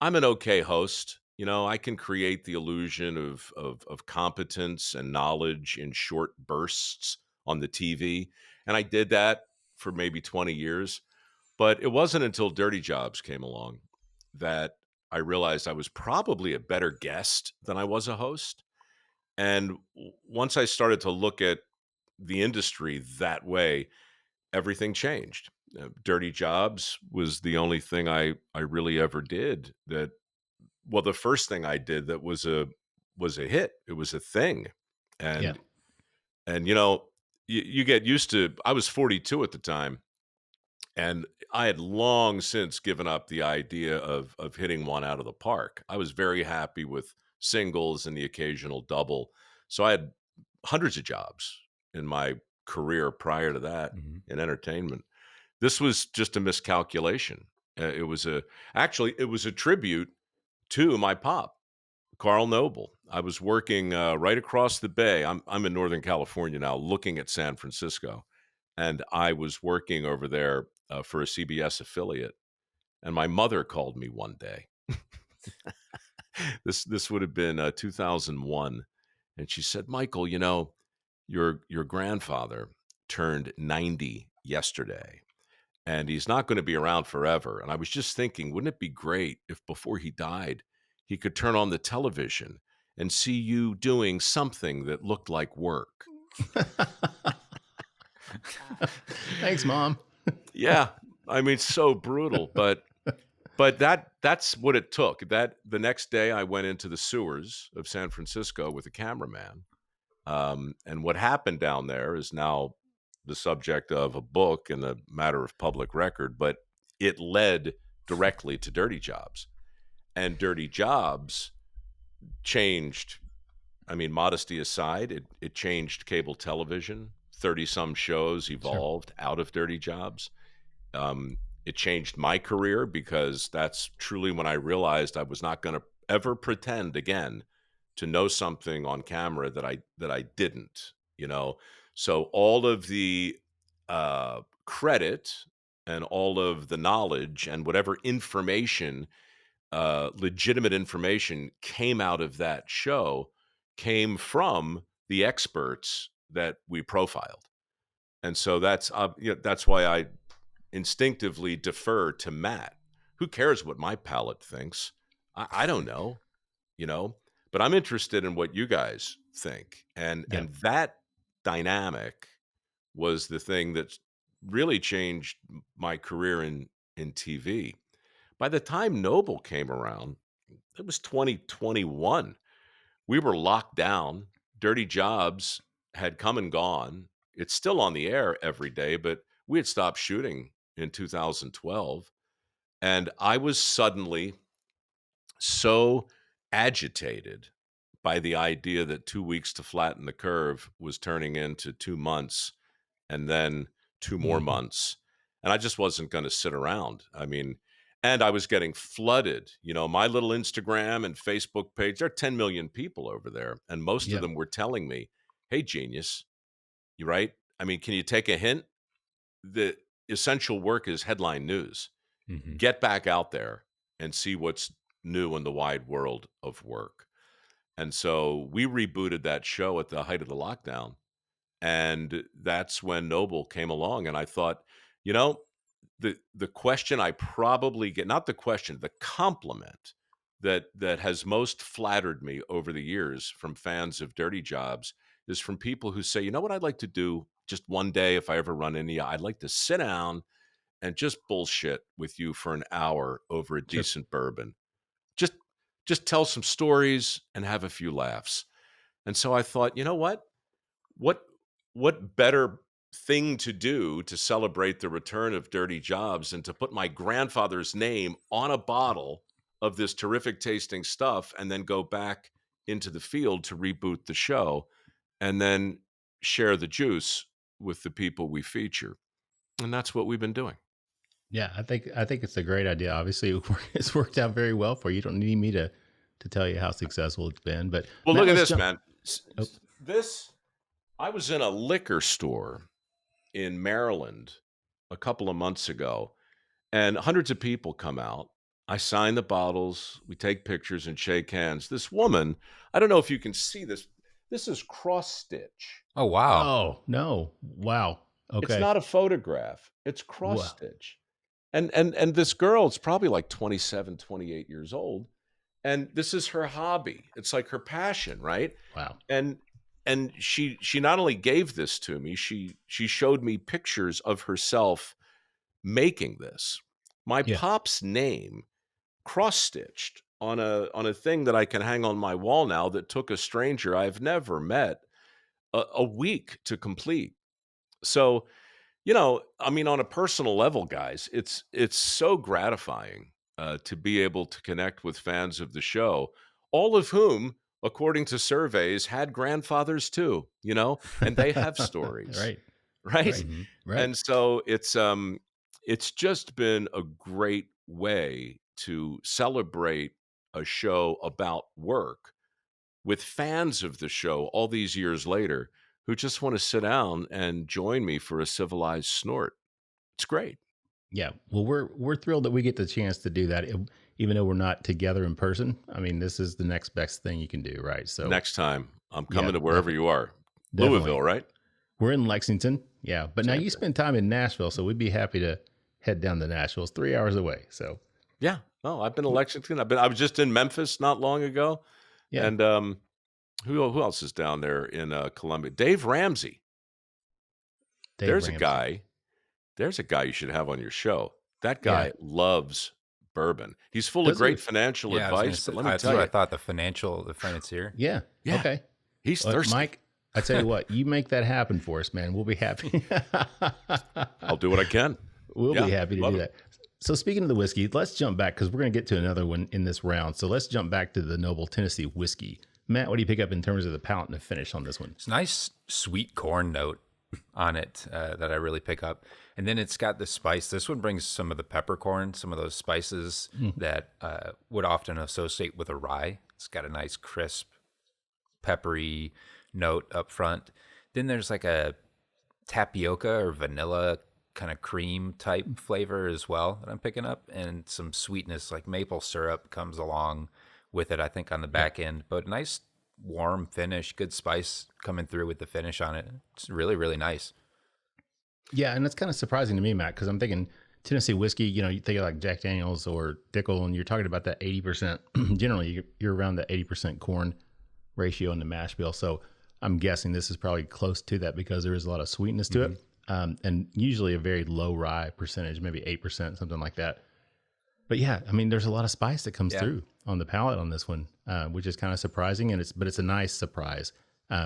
I'm an okay host. I can create the illusion of competence and knowledge in short bursts on the TV. And I did that for maybe 20 years. But it wasn't until Dirty Jobs came along that I realized I was probably a better guest than I was a host. And once I started to look at the industry that way, everything changed. Dirty Jobs was the only thing I really ever did that. Well, the first thing I did that was a hit. It was a thing, Yeah. and you get used to. I was 42 at the time, and I had long since given up the idea of hitting one out of the park. I was very happy with singles and the occasional double. So I had hundreds of jobs in my career prior to that in entertainment. This was just a miscalculation. It was a tribute to my pop, Carl Knobel. I was working right across the bay. I'm in Northern California now, looking at San Francisco, and I was working over there for a CBS affiliate. And my mother called me one day. This would have been 2001, and she said, "Michael, your grandfather turned 90 yesterday, and he's not going to be around forever. And I was just thinking, wouldn't it be great if before he died, he could turn on the television and see you doing something that looked like work?" Thanks, Mom. Yeah, I mean, so brutal, but that's what it took. That the next day, I went into the sewers of San Francisco with a cameraman, and what happened down there is now the subject of a book and a matter of public record, but it led directly to Dirty Jobs. And Dirty Jobs changed, I mean, modesty aside, it changed cable television. 30-some shows evolved out of Dirty Jobs. It changed my career because that's truly when I realized I was not going to ever pretend again to know something on camera that I didn't, So all of the credit and all of the knowledge and whatever information, legitimate information, came out of that show came from the experts that we profiled. And so that's why I instinctively defer to Matt. Who cares what my palate thinks? I don't know, but I'm interested in what you guys think. And that dynamic was the thing that really changed my career in TV. By the time Knobel came around, it was 2021. We were locked down. Dirty Jobs had come and gone. It's still on the air every day, but we had stopped shooting in 2012. And I was suddenly so agitated by the idea that 2 weeks to flatten the curve was turning into 2 months and then 2 more months. And I just wasn't going to sit around. I mean, and I was getting flooded. My little Instagram and Facebook page, there are 10 million people over there. And most of them were telling me, "Hey, genius, you right? I mean, can you take a hint? The essential work is headline news. Get back out there and see what's new in the wide world of work." And so we rebooted that show at the height of the lockdown. And that's when Knobel came along. And I thought, the question I probably get, not the question, the compliment that has most flattered me over the years from fans of Dirty Jobs is from people who say, "You know what I'd like to do just one day if I ever run into you? I'd like to sit down and just bullshit with you for an hour over a decent bourbon. Just tell some stories and have a few laughs." And so I thought, you know what? What better thing to do to celebrate the return of Dirty Jobs and to put my grandfather's name on a bottle of this terrific tasting stuff and then go back into the field to reboot the show and then share the juice with the people we feature. And that's what we've been doing. Yeah, I think it's a great idea. Obviously, it's worked out very well for you. You don't need me to tell you how successful it's been. But well, look at this, man. I was in a liquor store in Maryland a couple of months ago, and hundreds of people come out. I sign the bottles, we take pictures and shake hands. This woman, I don't know if you can see this. This is cross stitch. Oh, wow. Oh, no. Wow. Okay. It's not a photograph. It's cross stitch. And this girl, it's probably like 27, 28 years old. And this is her hobby. It's like her passion, right? Wow. And she not only gave this to me, she showed me pictures of herself making this. My pop's name cross-stitched on a thing that I can hang on my wall now that took a stranger I've never met a week to complete. So, I mean, on a personal level, guys, it's so gratifying to be able to connect with fans of the show, all of whom, according to surveys, had grandfathers too, and they have stories. Right. Right. And so it's just been a great way to celebrate a show about work with fans of the show all these years later who just want to sit down and join me for a civilized snort. It's great. Yeah. Well, we're thrilled that we get the chance to do that, even though we're not together in person. I mean, this is the next best thing you can do, right? So next time I'm coming to wherever you are. Definitely. Louisville, right? We're in Lexington. Yeah. But now you spend time in Nashville, so we'd be happy to head down to Nashville. It's 3 hours away. So yeah. Oh, I've been to Lexington. I was just in Memphis not long ago. Yeah. And who else is down there in Columbia? Dave Ramsey. There's a guy you should have on your show. That guy loves bourbon. He's full of great financial advice. But let me tell you, I thought the financier. Yeah. Okay. He's thirsty. Mike, I tell you what, you make that happen for us, man. We'll be happy. I'll do what I can. We'll be happy to do that. So speaking of the whiskey, let's jump back because we're going to get to another one in this round. So let's jump back to the Knobel Tennessee Whiskey. Matt, what do you pick up in terms of the palate and the finish on this one? It's a nice sweet corn note on it that I really pick up. And then it's got the spice. This one brings some of the peppercorn, some of those spices that would often associate with a rye. It's got a nice crisp, peppery note up front. Then there's like a tapioca or vanilla kind of cream type flavor as well that I'm picking up, and some sweetness like maple syrup comes along with it, I think, on the back end. But nice warm finish, good spice coming through with the finish on it. It's really, really nice. Yeah, and it's kind of surprising to me, Matt, because I'm thinking Tennessee whiskey, you think of like Jack Daniels or Dickel, and you're talking about that 80%. Generally, you're around the 80% corn ratio in the mash bill. So I'm guessing this is probably close to that because there is a lot of sweetness to it. And usually a very low rye percentage, maybe 8%, something like that. But yeah, I mean, there's a lot of spice that comes through on the palate on this one, which is kind of surprising, but it's a nice surprise.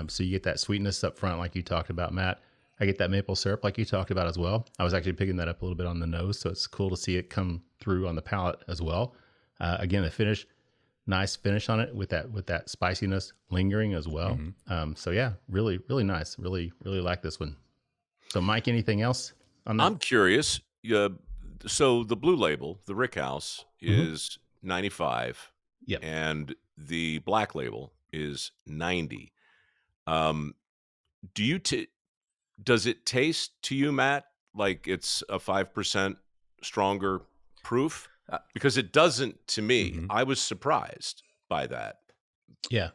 So you get that sweetness up front, like you talked about, Matt. I get that maple syrup, like you talked about as well. I was actually picking that up a little bit on the nose, so it's cool to see it come through on the palate as well. Again, the finish, nice finish on it with that spiciness lingering as well. So yeah, really, really nice. Really, really like this one. So, Mike, anything else on that? I'm curious. So the blue label, the Rickhouse, is 95. Yep. And the black label is 90. Does it taste to you, Matt, like it's a 5% stronger proof? Because it doesn't to me. I was surprised by that. Yeah.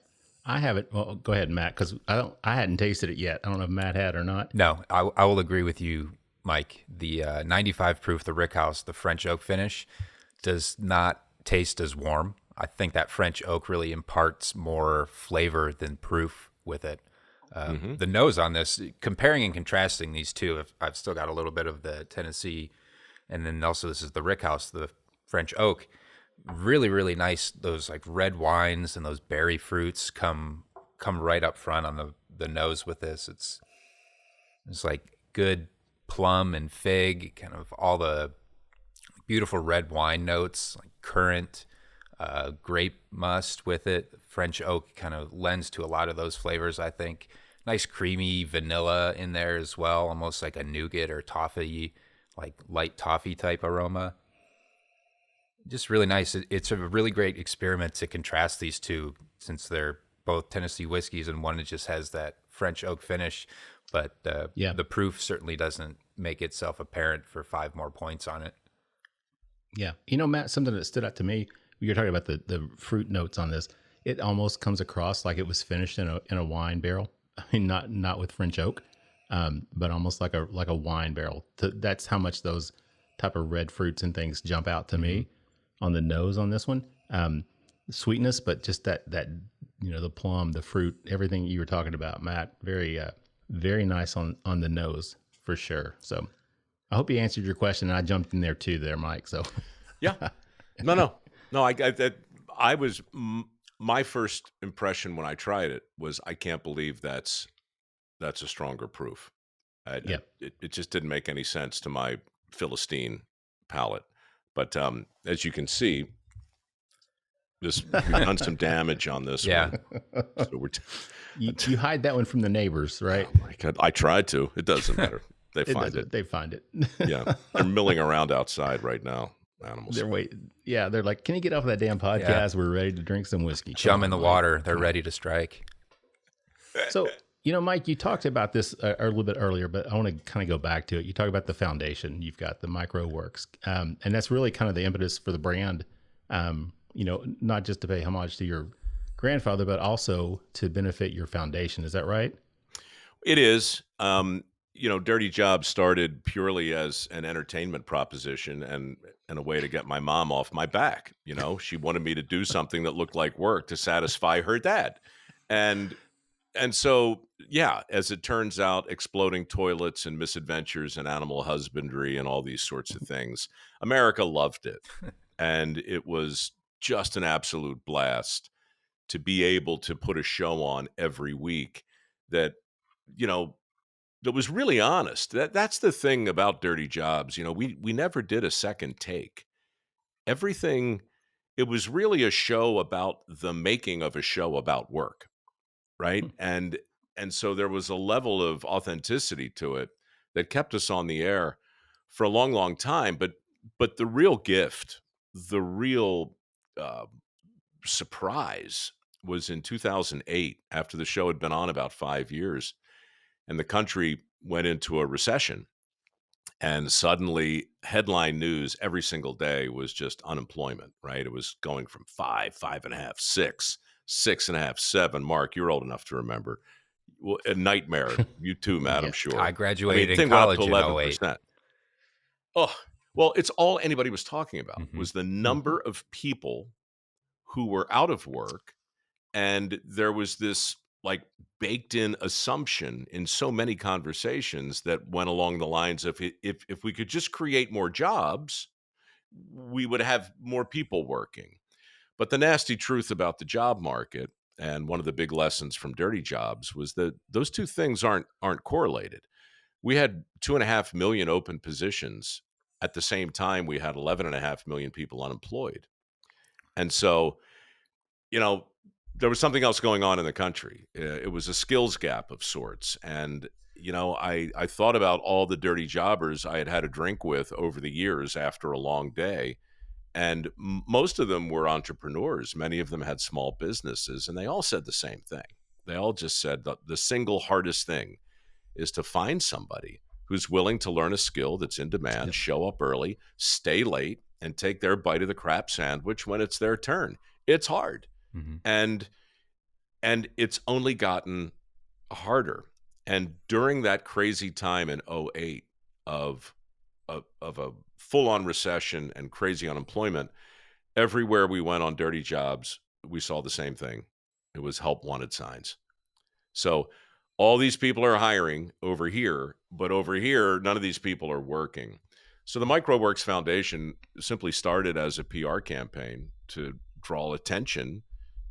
I haven't. Well, go ahead, Matt, because I hadn't tasted it yet. I don't know if Matt had or not. No, I will agree with you, Mike. The 95 proof, the Rickhouse, the French oak finish, does not taste as warm. I think that French oak really imparts more flavor than proof with it. The nose on this, comparing and contrasting these two, I've still got a little bit of the Tennessee, and then also this is the Rickhouse, the French oak. Really, really nice. Those like red wines and those berry fruits come right up front on the nose with this. It's like good plum and fig, kind of all the beautiful red wine notes, like currant, grape must with it. French oak kind of lends to a lot of those flavors, I think. Nice creamy vanilla in there as well, almost like a nougat or toffee, like light toffee type aroma. Just really nice. It's a really great experiment to contrast these two, since they're both Tennessee whiskeys and one that just has that French oak finish. But the proof certainly doesn't make itself apparent for 5 more points on it. Yeah. Matt, something that stood out to me, you're talking about the fruit notes on this. It almost comes across like it was finished in a wine barrel. I mean, not with French oak, but almost like a wine barrel. That's how much those type of red fruits and things jump out to me on the nose on this one. sweetness, but just that the plum, the fruit, everything you were talking about, Matt. Very very nice on the nose for sure. So I hope you answered your question. And I jumped in there too, Mike. So yeah, no. I was my first impression when I tried it was I can't believe that's a stronger proof. It just didn't make any sense to my Philistine palate. But as you can see, we've done some damage on this one. So you hide that one from the neighbors, right? Oh my God, I tried to. It doesn't matter. They find it. They find it. Yeah, they're milling around outside right now. Animals. They're waiting. Yeah, they're like, "Can you get off of that damn podcast? We're ready to drink some whiskey." Chum in the water. They're ready to strike. So, Mike, you talked about this a little bit earlier, but I want to kind of go back to it. You talk about the foundation. You've got the Mike RoweWORKS, and that's really kind of the impetus for the brand. Not just to pay homage to your grandfather, but also to benefit your foundation. Is that right? It is. Dirty Jobs started purely as an entertainment proposition and a way to get my mom off my back. She wanted me to do something that looked like work to satisfy her dad. And so, yeah, as it turns out, exploding toilets and misadventures and animal husbandry and all these sorts of things, America loved it. And it was just an absolute blast to be able to put a show on every week that was really honest. That's the thing about Dirty Jobs. We never did a second take. Everything, it was really a show about the making of a show about work, right? And so there was a level of authenticity to it that kept us on the air for a long, long time. But the real gift, the real surprise was in 2008, after the show had been on about 5 years, and the country went into a recession. And suddenly, headline news every single day was just unemployment, right? It was going from 5, 5.5, 6, 6.5, 7. Mark, you're old enough to remember. Well, a nightmare. You too, Matt, I'm sure. I graduated in college in 08. Oh, well, it's all anybody was talking about was the number of people who were out of work. And there was this like baked in assumption in so many conversations that went along the lines of if we could just create more jobs, we would have more people working. But the nasty truth about the job market, and one of the big lessons from Dirty Jobs, was that those two things aren't correlated. We had 2.5 million open positions. At the same time, we had 11.5 million people unemployed. And so, there was something else going on in the country. It was a skills gap of sorts. And, I thought about all the dirty jobbers I had a drink with over the years after a long day. And most of them were entrepreneurs. Many of them had small businesses, and they all said the same thing. They all just said that the single hardest thing is to find somebody who's willing to learn a skill that's in demand, show up early, stay late, and take their bite of the crap sandwich when it's their turn. It's hard. And it's only gotten harder. And during that crazy time in 2008 of a full-on recession and crazy unemployment, everywhere we went on Dirty Jobs, we saw the same thing. It was help wanted signs. So all these people are hiring over here, but over here, none of these people are working. So the Mike RoweWORKS Foundation simply started as a PR campaign to draw attention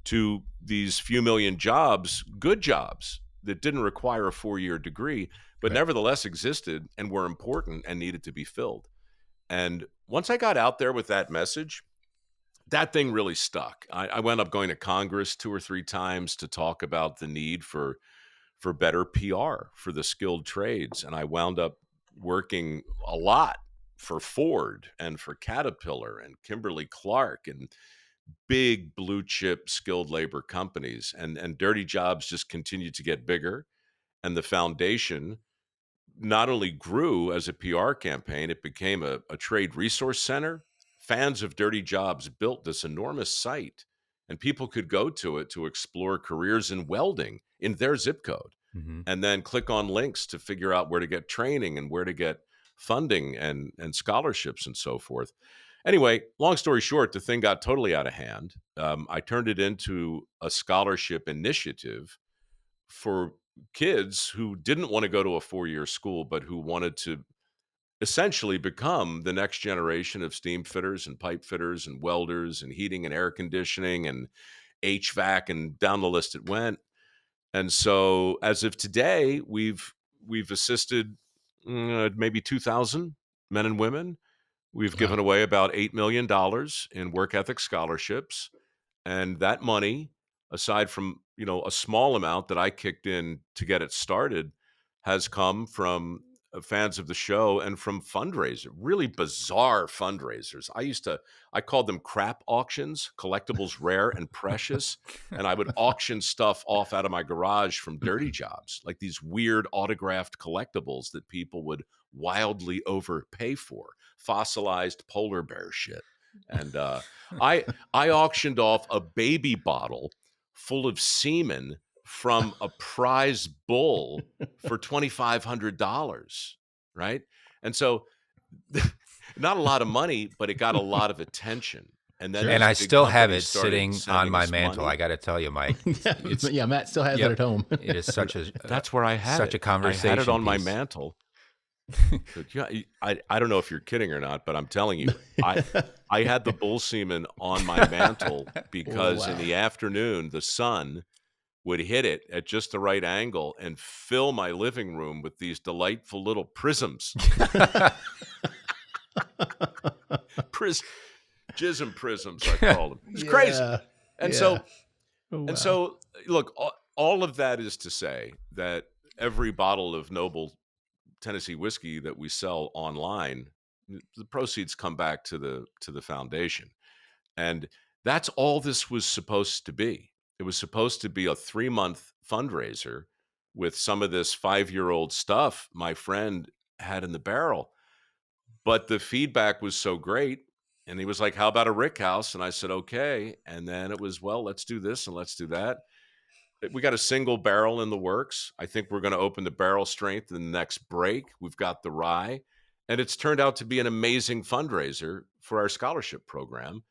to these few million jobs, good jobs that didn't require a 4-year degree, but nevertheless existed and were important and needed to be filled. And once I got out there with that message, that thing really stuck. I wound up going to Congress 2 or 3 times to talk about the need for better PR for the skilled trades. And I wound up working a lot for Ford and for Caterpillar and Kimberly-Clark and big blue chip skilled labor companies. And Dirty Jobs just continued to get bigger. And the foundation not only grew as a PR campaign, it became a trade resource center. Fans of Dirty Jobs built this enormous site, and people could go to it to explore careers in welding in their zip code, and then click on links to figure out where to get training and where to get funding and scholarships and so forth. Anyway, long story short, the thing got totally out of hand. I turned it into a scholarship initiative for kids who didn't want to go to a 4-year school, but who wanted to essentially become the next generation of steam fitters and pipe fitters and welders and heating and air conditioning and HVAC, and down the list it went. And so as of today, we've assisted maybe 2,000 men and women. We've given away about $8 million in work ethic scholarships. And that money, aside from, a small amount that I kicked in to get it started, has come from fans of the show and from fundraisers, really bizarre fundraisers. I called them crap auctions, collectibles rare and precious. And I would auction stuff off out of my garage from dirty jobs, like these weird autographed collectibles that people would wildly overpay for, fossilized polar bear shit. And I auctioned off a baby bottle full of semen from a prize bull for $2,500, right? And so not a lot of money, but it got a lot of attention. And then and I still have it sitting on my mantle. Money. I got to tell you, Mike. Matt still has it at home. It is such a that's where I had such it. a conversation. I had it on piece. my mantle. I don't know if you're kidding or not, but I'm telling you, I had the bull semen on my mantle because in the afternoon the sun would hit it at just the right angle and fill my living room with these delightful little prisms. Jism prisms, I call them. It's crazy. And so, look, all of that is to say that every bottle of Knobel Tennessee whiskey that we sell online, the proceeds come back to the foundation. And that's all this was supposed to be. It was supposed to be a 3-month fundraiser with some of this 5-year-old stuff my friend had in the barrel. But the feedback was so great. And he was like, how about a rick house? And I said, okay. And then it was, well, let's do this and let's do that. We got a single barrel in the works. I think we're going to open the barrel strength in the next break. We've got the rye. And it's turned out to be an amazing fundraiser for our scholarship program.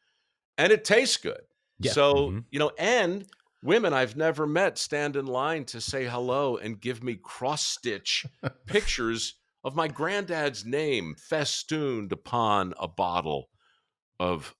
And it tastes good. Yeah. So, and women I've never met stand in line to say hello and give me cross-stitch pictures of my granddad's name festooned upon a bottle of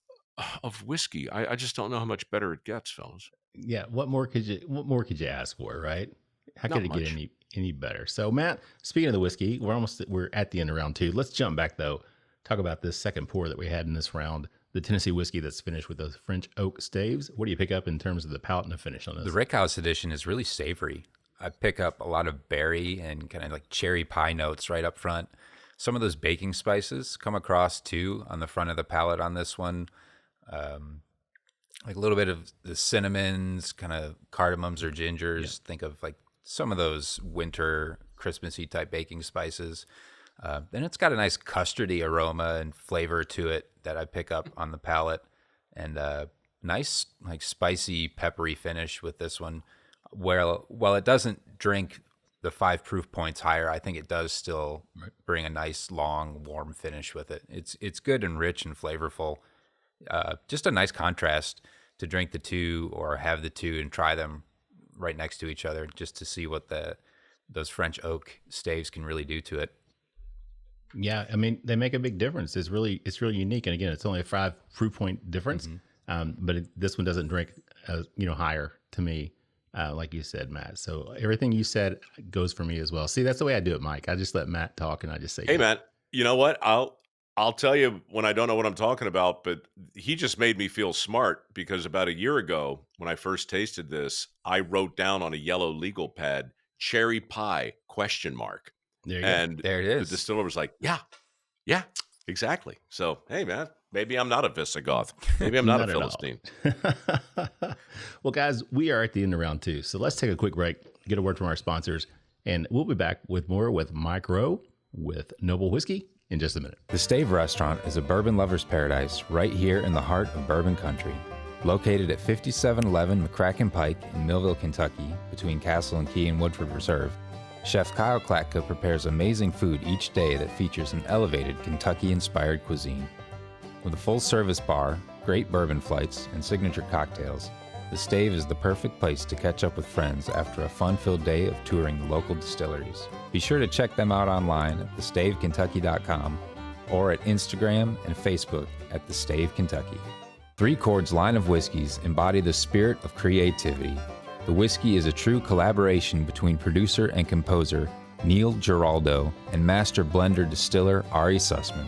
whiskey. I just don't know how much better it gets, fellas. Yeah. What more could you ask for, right? How could it get any better? So, Matt, speaking of the whiskey, we're at the end of round 2. Let's jump back though. Talk about this second pour that we had in this round. The Tennessee whiskey that's finished with those French oak staves. What do you pick up in terms of the palate and the finish on this? The Rickhouse edition is really savory. I pick up a lot of berry and kind of like cherry pie notes right up front. Some of those baking spices come across too on the front of the palate on this one. Like a little bit of the cinnamons, kind of cardamoms or gingers. Yeah. Think of like some of those winter Christmassy type baking spices. Then it's got a nice custardy aroma and flavor to it that I pick up on the palate, and nice like spicy peppery finish with this one. While it doesn't drink the 5 proof points higher, I think it does still bring a nice long warm finish with it. It's good and rich and flavorful. Just a nice contrast to drink the two or have the two and try them right next to each other just to see what those French oak staves can really do to it. Yeah, I mean, they make a big difference. It's really unique. And again, it's only a 5 proof point difference. Mm-hmm. But this one doesn't drink, higher to me, like you said, Matt. So everything you said goes for me as well. See, that's the way I do it, Mike. I just let Matt talk and I just say, hey, Matt, you know what? I'll tell you when I don't know what I'm talking about, but he just made me feel smart because about a year ago, when I first tasted this, I wrote down on a yellow legal pad, cherry pie, ? There you and go. There it is. The distiller was like, yeah, exactly. So, hey, man, maybe I'm not a Visigoth. Maybe I'm not a Philistine. Well, guys, we are at the end of round 2. So let's take a quick break, get a word from our sponsors, and we'll be back with more with Mike Rowe with Knobel Whiskey in just a minute. The Stave Restaurant is a bourbon lover's paradise right here in the heart of bourbon country. Located at 5711 McCracken Pike in Millville, Kentucky, between Castle and Key and Woodford Reserve, Chef Kyle Klatka prepares amazing food each day that features an elevated Kentucky-inspired cuisine. With a full-service bar, great bourbon flights, and signature cocktails, the Stave is the perfect place to catch up with friends after a fun-filled day of touring the local distilleries. Be sure to check them out online at thestavekentucky.com or at Instagram and Facebook at The Stave Kentucky. Three Chord's line of whiskeys embody the spirit of creativity. The whiskey is a true collaboration between producer and composer Neil Giraldo and master blender distiller Ari Sussman.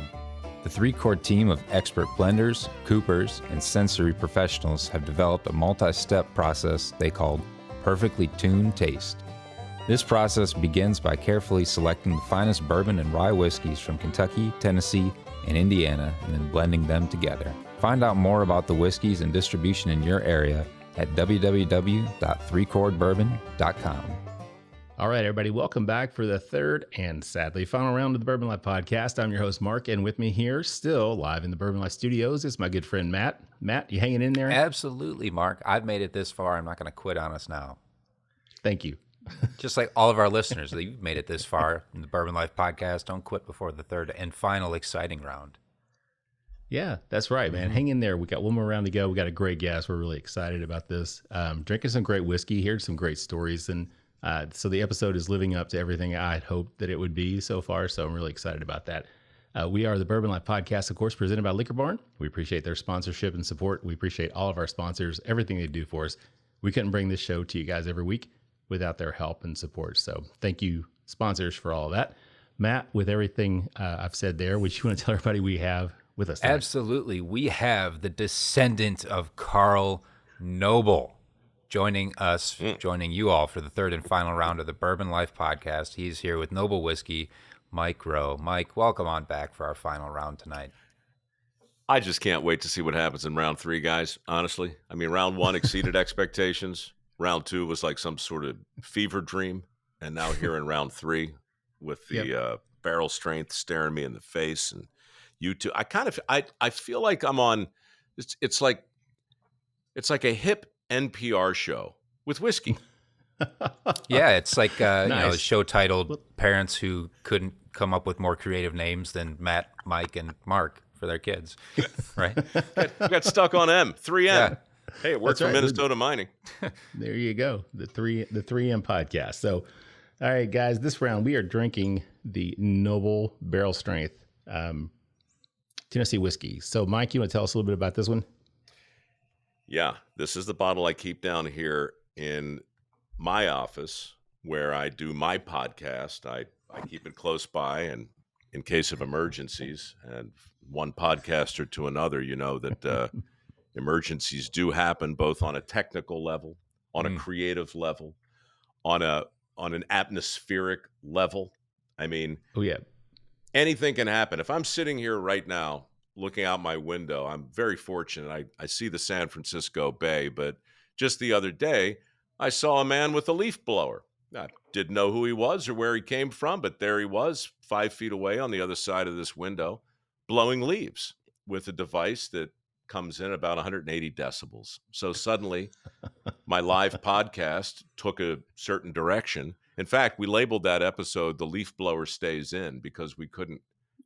The Three Chord team of expert blenders, coopers, and sensory professionals have developed a multi-step process they call Perfectly Tuned Taste. This process begins by carefully selecting the finest bourbon and rye whiskeys from Kentucky, Tennessee, and Indiana, and then blending them together. Find out more about the whiskeys and distribution in your area at www.threechordbourbon.com. All right, everybody, welcome back for the third and sadly final round of the Bourbon Life Podcast. I'm your host, Mark, and with me here, still live in the Bourbon Life studios, is my good friend, Matt. Matt, you hanging in there? Absolutely, Mark. I've made it this far. I'm not going to quit on us now. Thank you. Just like all of our listeners, you've made it this far in the Bourbon Life Podcast. Don't quit before the third and final exciting round. Yeah, that's right, man. Hang in there. We got one more round to go. We got a great guest. We're really excited about this. Drinking some great whiskey, heard some great stories, and so the episode is living up to everything I had hoped that it would be so far, so I'm really excited about that. We are the Bourbon Life Podcast, of course, presented by Liquor Barn. We appreciate their sponsorship and support. We appreciate all of our sponsors, everything they do for us. We couldn't bring this show to you guys every week without their help and support, so thank you, sponsors, for all of that. Matt, with everything I've said there, would you want to tell everybody we have with us tonight? Absolutely. We have the descendant of Carl Knobel joining us, joining you all for the third and final round of the Bourbon Life Podcast. He's here with Knobel Whiskey, Mike Rowe. Mike, welcome on back for our final round tonight. I just can't wait to see what happens in round three, guys, honestly. I mean, round one exceeded expectations. Round two was like some sort of fever dream. And now here in round three with the barrel strength staring me in the face. And you two, I feel like I'm on, it's like a hip NPR show with whiskey. Yeah, it's like Nice. a show titled "Parents Who Couldn't Come Up with More Creative Names Than Matt, Mike, and Mark for Their Kids." Right? We got stuck on M, 3M. Yeah. Hey, it worked That's for right. Minnesota Mining. There you go, the 3M Podcast. So, all right, guys, this round we are drinking the Knobel Barrel Strength Tennessee whiskey. So, Mike, you want to tell us a little bit about this one? Yeah, this is the bottle I keep down here in my office where I do my podcast. I keep it close by, and in case of emergencies, and one podcaster to another, you know that emergencies do happen both on a technical level, on a creative level, on an atmospheric level. I mean, Oh, yeah. anything can happen. If I'm sitting here right now looking out my window, I'm very fortunate. I see the San Francisco Bay, but just the other day, I saw a man with a leaf blower. I didn't know who he was or where he came from, but there he was 5 feet away on the other side of this window, blowing leaves with a device that comes in about 180 decibels. So suddenly, my live podcast took a certain direction. In fact, we labeled that episode "The Leaf Blower Stays In" because we couldn't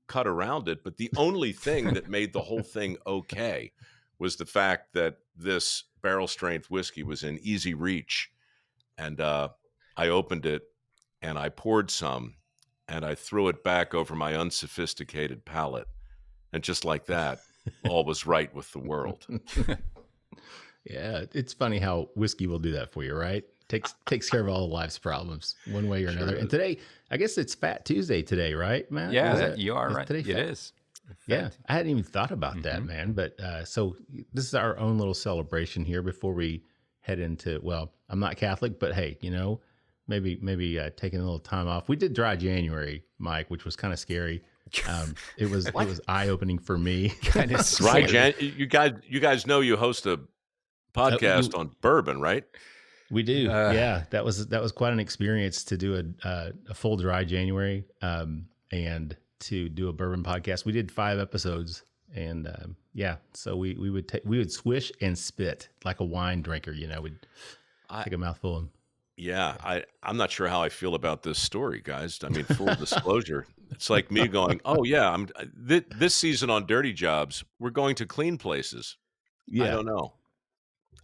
cut around it. But the only thing that made the whole thing okay was the fact that this barrel strength whiskey was in easy reach. And I opened it and I poured some and I threw it back over my unsophisticated palate. And just like that, all was right with the world. Yeah, it's funny how whiskey will do that for you, right? Takes care of all of life's problems one way or another. And today, I guess it's Fat Tuesday today, right, Matt? Yeah, you are is right. today It fat? is. Yeah, I hadn't even thought about that, man. But so this is our own little celebration here before we head into, well, I'm not Catholic, but hey, you know, maybe taking a little time off. We did dry January, Mike, which was kind of scary. It was eye opening for me. Kind of Right, Jan? You guys know you host a podcast on bourbon, right? We do. Yeah, that was quite an experience to do a full dry January and to do a bourbon podcast. We did 5 episodes, and so we would swish and spit like a wine drinker. You know, we'd take a mouthful. Yeah, I'm not sure how I feel about this story, guys. I mean, full disclosure, it's like me going, "Oh yeah, this season on Dirty Jobs, we're going to clean places." I Yeah. don't know.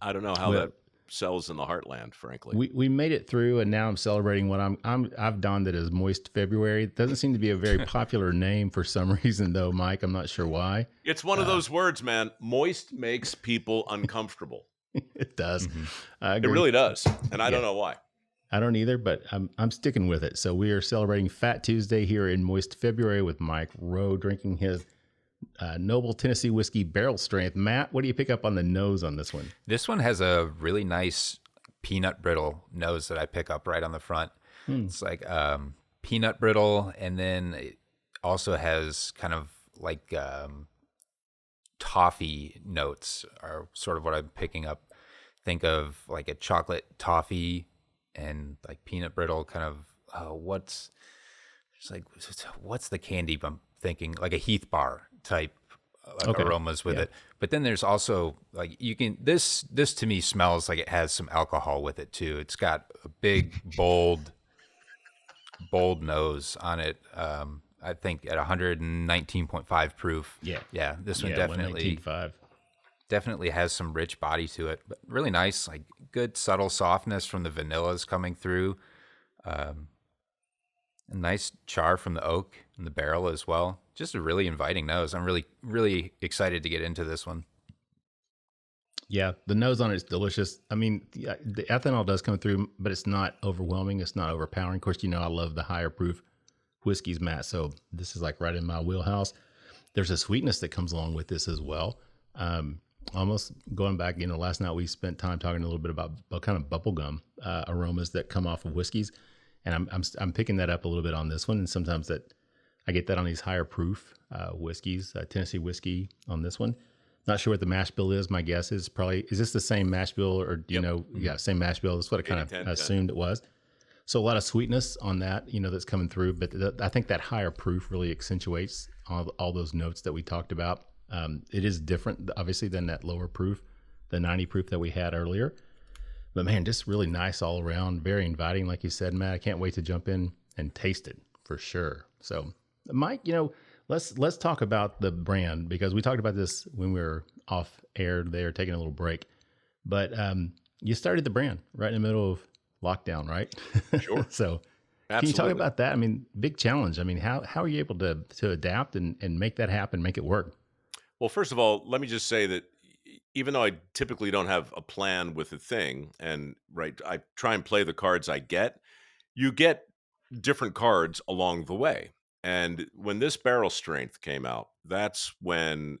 I don't know how Well, that sells in the heartland, frankly. we made it through, and now I'm celebrating what I've donned it as Moist February. It doesn't seem to be a very popular name for some reason, though, Mike. I'm not sure why. It's one of those words, man. Moist makes people uncomfortable. It does. I It agree. really does, and I don't know why. I don't either, but I'm sticking with it. So we are celebrating Fat Tuesday here in Moist February with Mike Rowe drinking his Knobel Tennessee Whiskey Barrel Strength. Matt, what do you pick up on the nose on this one? This one has a really nice peanut brittle nose that I pick up right on the front. It's like peanut brittle, and then it also has kind of like toffee notes are sort of what I'm picking up. Think of like a chocolate toffee and like peanut brittle kind of what's the candy I'm thinking, like a Heath bar type aromas with it. But then there's also like this to me smells like it has some alcohol with it too. It's got a big bold nose on it. I think at 119.5 proof. Yeah. This one definitely has some rich body to it, but really nice, like good subtle softness from the vanillas coming through. A nice char from the oak in the barrel as well. Just a really inviting nose. I'm really, really excited to get into this one. Yeah, the nose on it is delicious. I mean, the ethanol does come through, but it's not overwhelming. It's not overpowering. Of course, I love the higher proof whiskeys, Matt. So this is like right in my wheelhouse. There's a sweetness that comes along with this as well. Almost going back, last night we spent time talking a little bit about kind of bubblegum aromas that come off of whiskeys. And I'm picking that up a little bit on this one. And sometimes that I get that on these higher proof whiskeys, Tennessee whiskey on this one. Not sure what the mash bill is. My guess is is this the same mash bill, or do you know? Yeah, same mash bill. That's what I kind of assumed it was. So a lot of sweetness on that, that's coming through. But I think that higher proof really accentuates all those notes that we talked about. It is different, obviously, than that lower proof, the 90 proof that we had earlier. But man, just really nice all around, very inviting, like you said, Matt. I can't wait to jump in and taste it for sure. So, Mike, let's talk about the brand, because we talked about this when we were off air there, taking a little break. But you started the brand right in the middle of lockdown, right? Sure. So, Absolutely. can you talk about that? I mean, big challenge. I mean, how are you able to adapt and make that happen, make it work? Well, first of all, let me just say that even though I typically don't have a plan with a thing, and I try and play the cards I get, you get different cards along the way. And when this barrel strength came out, that's when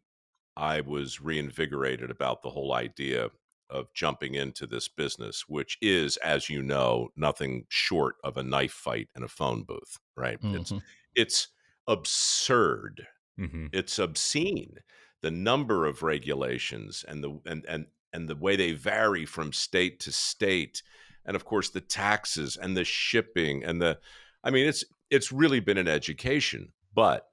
I was reinvigorated about the whole idea of jumping into this business, which is, as you know, nothing short of a knife fight in a phone booth, right? Mm-hmm. It's absurd. Mm-hmm. It's obscene. The number of regulations and the way they vary from state to state, and of course the taxes and the shipping and it's really been an education. But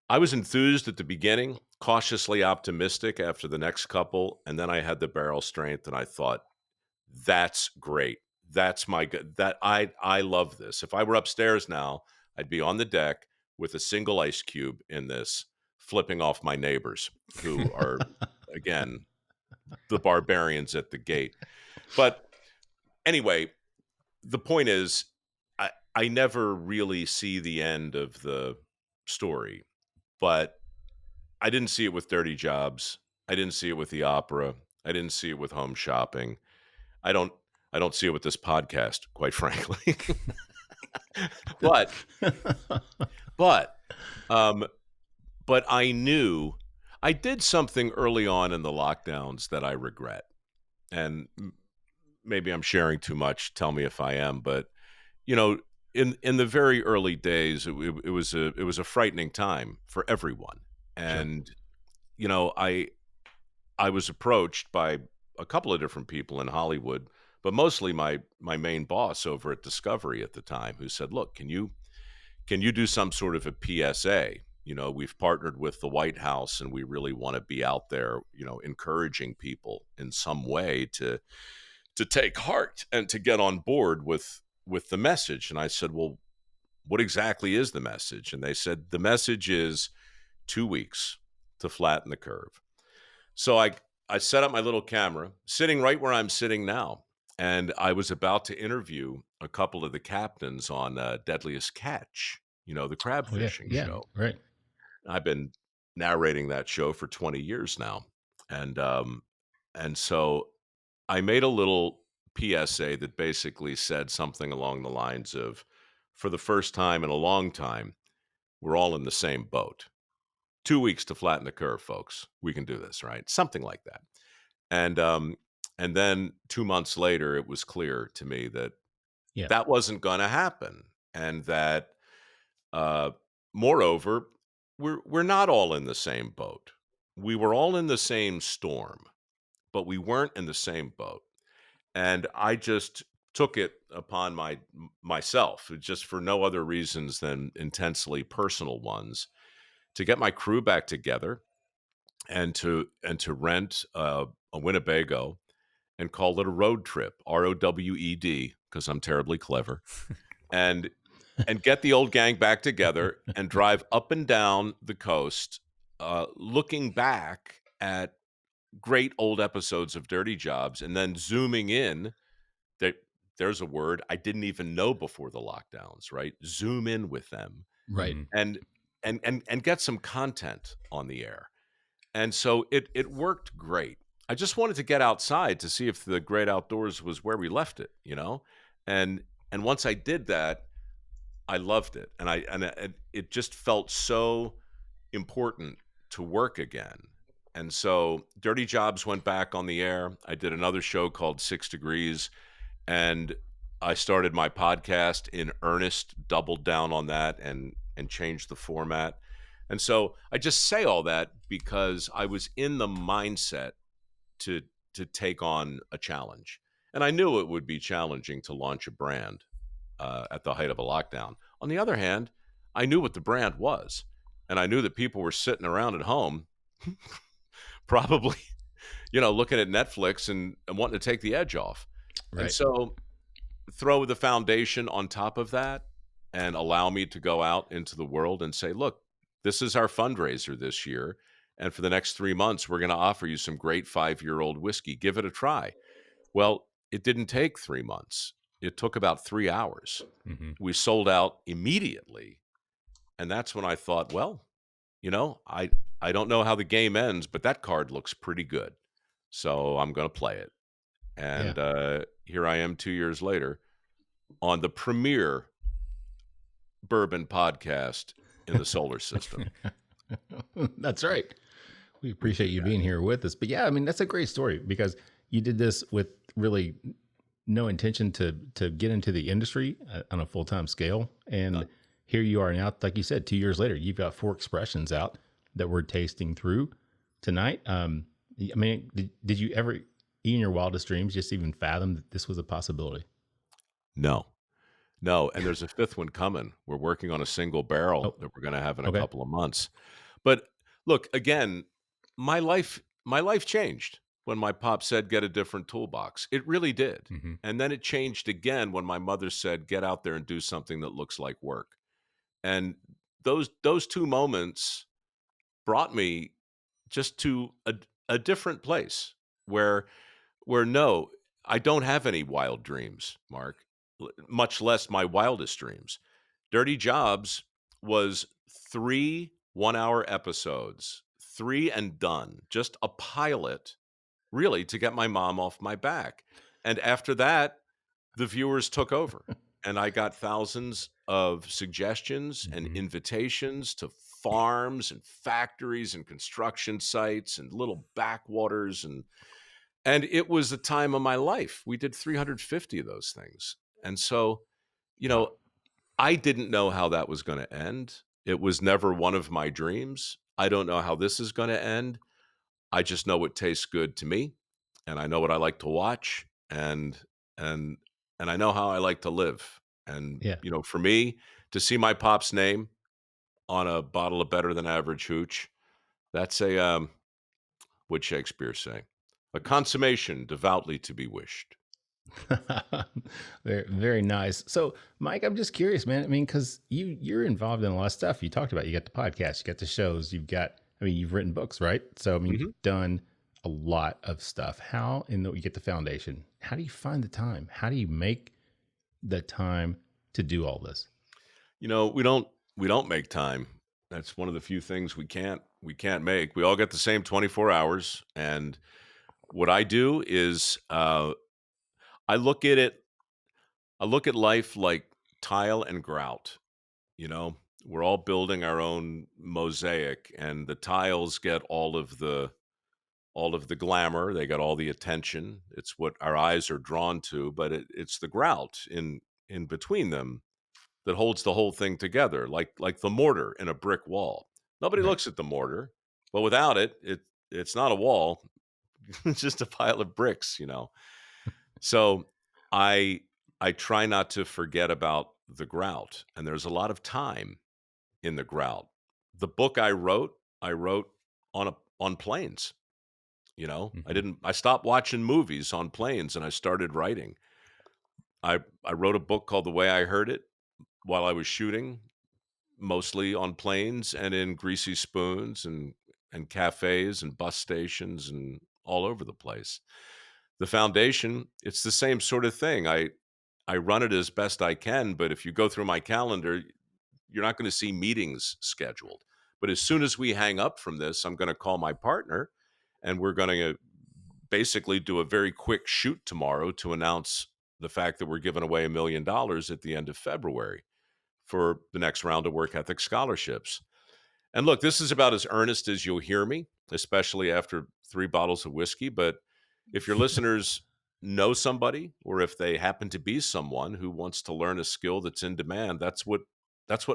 I was enthused at the beginning, cautiously optimistic after the next couple, and then I had the barrel strength, and I thought, that's great. That's my good. That I love this. If I were upstairs now, I'd be on the deck with a single ice cube in this, flipping off my neighbors who are, again, the barbarians at the gate. But anyway, the point is, I never really see the end of the story, but I didn't see it with Dirty Jobs. I didn't see it with the opera. I didn't see it with home shopping. I don't see it with this podcast, quite frankly. But I knew I did something early on in the lockdowns that I regret. And maybe I'm sharing too much. Tell me if I am. But, in the very early days, it was a frightening time for everyone. And, Sure. I was approached by a couple of different people in Hollywood, but mostly my main boss over at Discovery at the time, who said, look, can you do some sort of a PSA? We've partnered with the White House, and we really want to be out there, encouraging people in some way to to take heart and to get on board with the message. And I said, well, what exactly is the message? And they said, the message is 2 weeks to flatten the curve. So I set up my little camera, sitting right where I'm sitting now. And I was about to interview a couple of the captains on Deadliest Catch, the crab fishing show. Right. I've been narrating that show for 20 years now. And so I made a little PSA that basically said something along the lines of, for the first time in a long time, we're all in the same boat. 2 weeks to flatten the curve, folks. We can do this, right? Something like that. And then 2 months later, it was clear to me that that wasn't going to happen. And that, moreover, we're not all in the same boat. We were all in the same storm, but we weren't in the same boat. And I just took it upon myself, just for no other reasons than intensely personal ones, to get my crew back together and to rent a Winnebago and call it a road trip, ROWED, because I'm terribly clever, and get the old gang back together and drive up and down the coast, looking back at great old episodes of Dirty Jobs, and then zooming in. There's a word I didn't even know before the lockdowns, right? Zoom in with them, right, and get some content on the air. And so it worked great. I just wanted to get outside to see if the great outdoors was where we left it, and once I did that, I loved it, and it just felt so important to work again. And so Dirty Jobs went back on the air. I did another show called 6 Degrees, and I started my podcast in earnest, doubled down on that, and changed the format. And so I just say all that because I was in the mindset to take on a challenge. And I knew it would be challenging to launch a brand at the height of a lockdown. On the other hand, I knew what the brand was, and I knew that people were sitting around at home probably, looking at Netflix and wanting to take the edge off. Right. And so throw the foundation on top of that and allow me to go out into the world and say, look, this is our fundraiser this year. And for the next 3 months, we're going to offer you some great 5-year-old whiskey. Give it a try. Well, it didn't take 3 months. It took about 3 hours. Mm-hmm. We sold out immediately. And that's when I thought, well, I don't know how the game ends, but that card looks pretty good. So I'm going to play it. And here I am 2 years later on the premier bourbon podcast in the solar system. That's right. We appreciate you being here with us. But yeah, I mean, that's a great story because you did this with really no intention to get into the industry on a full-time scale. And here you are now, like you said, 2 years later, you've got 4 expressions out that we're tasting through tonight. I mean, did you ever, in your wildest dreams, just even fathom that this was a possibility? No. And there's a 5th one coming. We're working on a single barrel that we're going to have in a couple of months. But look, again, my life changed when my pop said, get a different toolbox. It really did. Mm-hmm. And then it changed again when my mother said, get out there and do something that looks like work. And those 2 moments brought me just to a different place where no, I don't have any wild dreams, Mark, much less my wildest dreams. Dirty Jobs was 3 one-hour episodes, 3 and done, just a pilot, really, to get my mom off my back. And after that, the viewers took over. And I got thousands of suggestions and invitations to farms and factories and construction sites and little backwaters. And it was a time of my life. We did 350 of those things. And so, I didn't know how that was going to end. It was never one of my dreams. I don't know how this is going to end. I just know it tastes good to me, and I know what I like to watch, and I know how I like to live. And for me to see my pop's name on a bottle of better than average hooch, that's what'd Shakespeare say? A consummation devoutly to be wished. Very, very nice. So, Mike, I'm just curious, man. I mean, because you're involved in a lot of stuff. You talked about you got the podcast, you got the shows, you've written books, right? So, I mean, you've done a lot of stuff. You get the foundation. How do you find the time? How do you make the time to do all this? We don't make time. That's one of the few things we can't make. We all get the same 24 hours, and what I do is I look at life like tile and grout. We're all building our own mosaic, and the tiles get all of the glamour. They got all the attention. It's what our eyes are drawn to, but it's the grout in between them that holds the whole thing together, like the mortar in a brick wall. Nobody looks at the mortar, but without it, it's not a wall. It's just a pile of bricks, So I try not to forget about the grout, and there's a lot of time in the grout. The book I wrote on planes. I stopped watching movies on planes and I started writing. I wrote a book called The Way I Heard It while I was shooting, mostly on planes and in greasy spoons and cafes and bus stations and all over the place. The foundation, it's the same sort of thing. I run it as best I can, but if you go through my calendar, you're not going to see meetings scheduled. But as soon as we hang up from this, I'm going to call my partner, and we're going to basically do a very quick shoot tomorrow to announce the fact that we're giving away $1 million at the end of February for the next round of work ethic scholarships. And look, this is about as earnest as you'll hear me, especially after 3 bottles of whiskey. But if your listeners know somebody, or if they happen to be someone who wants to learn a skill that's in demand, that's what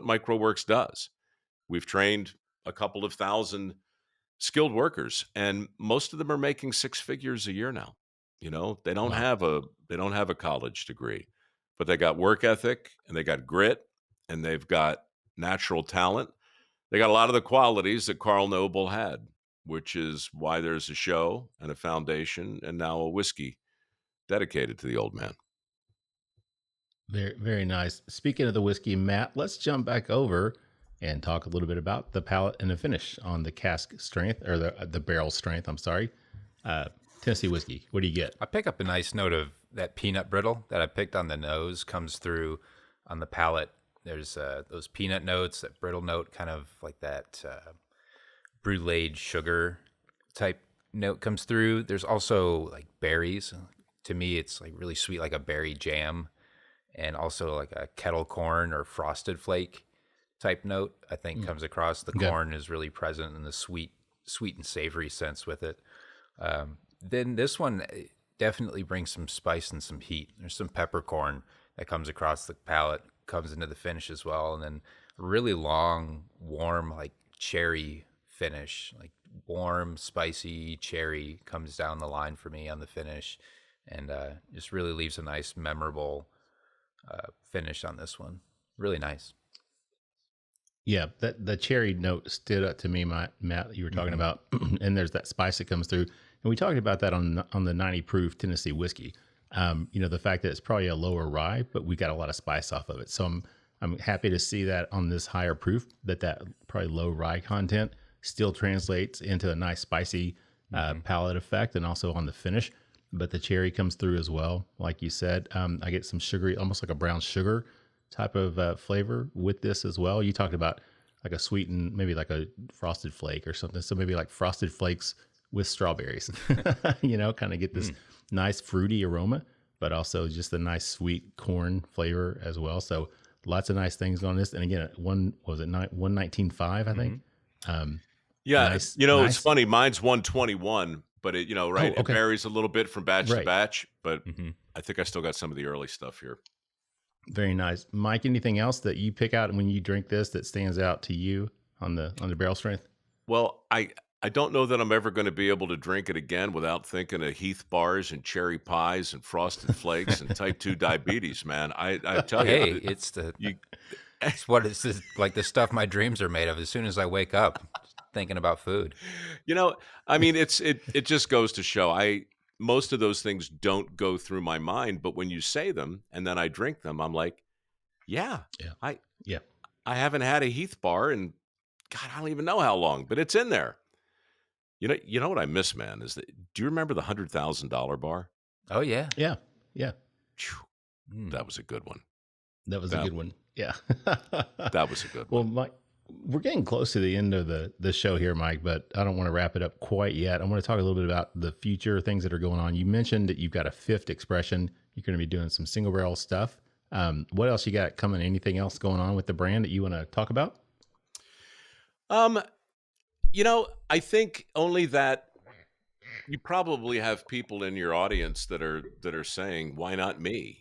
Mike RoweWORKS does. We've trained a couple of thousand skilled workers, and most of them are making 6 figures a year now. They don't have a college degree, but they got work ethic, and they got grit, and they've got natural talent. They got a lot of the qualities that Carl Knobel had, which is why there's a show and a foundation and now a whiskey dedicated to the old man. Very, very nice. Speaking of the whiskey, Matt, let's jump back over and talk a little bit about the palate and the finish on the cask strength, or the barrel strength. I'm sorry. Tennessee whiskey. What do you get? I pick up a nice note of that peanut brittle that I picked on the nose comes through on the palate. There's those peanut notes, that brittle note, kind of like that bruleed sugar type note comes through. There's also like berries. To me, it's like really sweet, like a berry jam, and also like a kettle corn or frosted flake type note, I think comes across. The corn is really present in the sweet and savory sense with it. Then this one definitely brings some spice and some heat. There's some peppercorn that comes across the palate, comes into the finish as well, and then really long, warm, like cherry finish, like warm, spicy cherry comes down the line for me on the finish, and just really leaves a nice, memorable finish on this one. Really nice. Yeah, the cherry note stood up to me, Matt, that you were talking about, and there's that spice that comes through. And we talked about that on the 90 proof Tennessee whiskey. The fact that it's probably a lower rye, but we got a lot of spice off of it. So I'm happy to see that on this higher proof, that probably low rye content still translates into a nice spicy palate effect, and also on the finish. But the cherry comes through as well, like you said. I get some sugary, almost like a brown sugar type of flavor with this as well. You talked about like a sweetened, maybe like a frosted flake or something. So maybe like frosted flakes with strawberries, kind of get this nice fruity aroma, but also just a nice sweet corn flavor as well. So lots of nice things on this. And again, 119.5, I think. Nice. It's funny. Mine's 121, but it varies a little bit from batch to batch, but I think I still got some of the early stuff here. Very nice. Mike, anything else that you pick out when you drink this that stands out to you on the barrel strength? Well, I don't know that I'm ever going to be able to drink it again without thinking of Heath bars and cherry pies and frosted flakes and type 2 diabetes, man. I tell you. Hey, it's what it's like the stuff my dreams are made of as soon as I wake up thinking about food. It just goes to show most of those things don't go through my mind, but when you say them and then I drink them, I'm like, yeah. I haven't had a Heath bar in, God, I don't even know how long, but it's in there. You know what I miss, man, is that, do you remember the $100,000 bar? Oh, yeah. Yeah. That was a good one. That was a good one. Yeah. That was a good one. Well, Mike, we're getting close to the end of the show here, Mike, but I don't want to wrap it up quite yet. I want to talk a little bit about the future things that are going on. You mentioned that you've got a fifth expression. You're going to be doing some single barrel stuff. What else you got coming? Anything else going on with the brand that you want to talk about? I think only that you probably have people in your audience that are saying, why not me?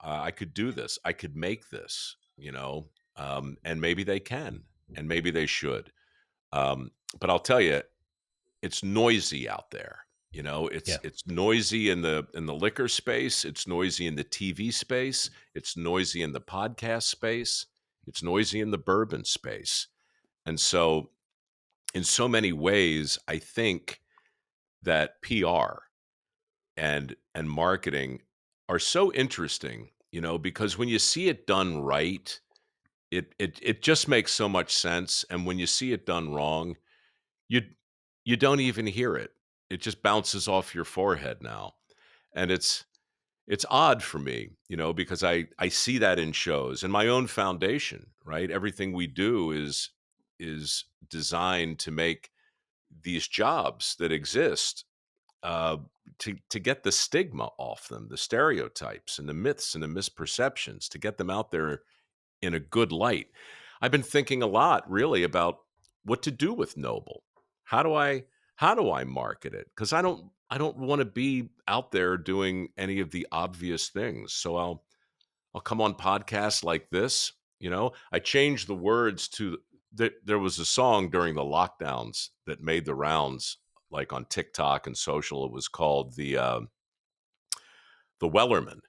I could do this. I could make this, and maybe they can, and maybe they should. But I'll tell you, it's noisy out there. It's noisy in the liquor space. It's noisy in the TV space. It's noisy in the podcast space. It's noisy in the bourbon space. And so in so many ways, I think that PR and marketing are so interesting, because when you see it done right, it just makes so much sense. And when you see it done wrong, you don't even hear it. It just bounces off your forehead now. And it's odd for me, because I see that in shows and my own foundation, right? Everything we do is designed to make these jobs that exist, to get the stigma off them, the stereotypes and the myths and the misperceptions, to get them out there in a good light. I've been thinking a lot really about what to do with Knobel. How do I market it? Because I don't want to be out there doing any of the obvious things. So I'll come on podcasts like this. I changed the words to there was a song during the lockdowns that made the rounds, like on TikTok and social. It was called the Wellerman.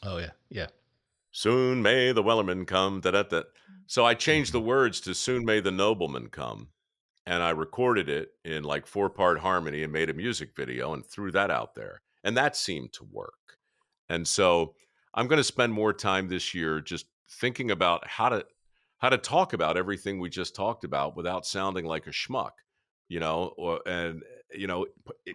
Oh yeah. Soon may the Wellerman come. Da-da-da. So I changed the words to soon may the nobleman come. And I recorded it in like 4-part harmony and made a music video and threw that out there. And that seemed to work. And so I'm going to spend more time this year just thinking about how to talk about everything we just talked about without sounding like a schmuck,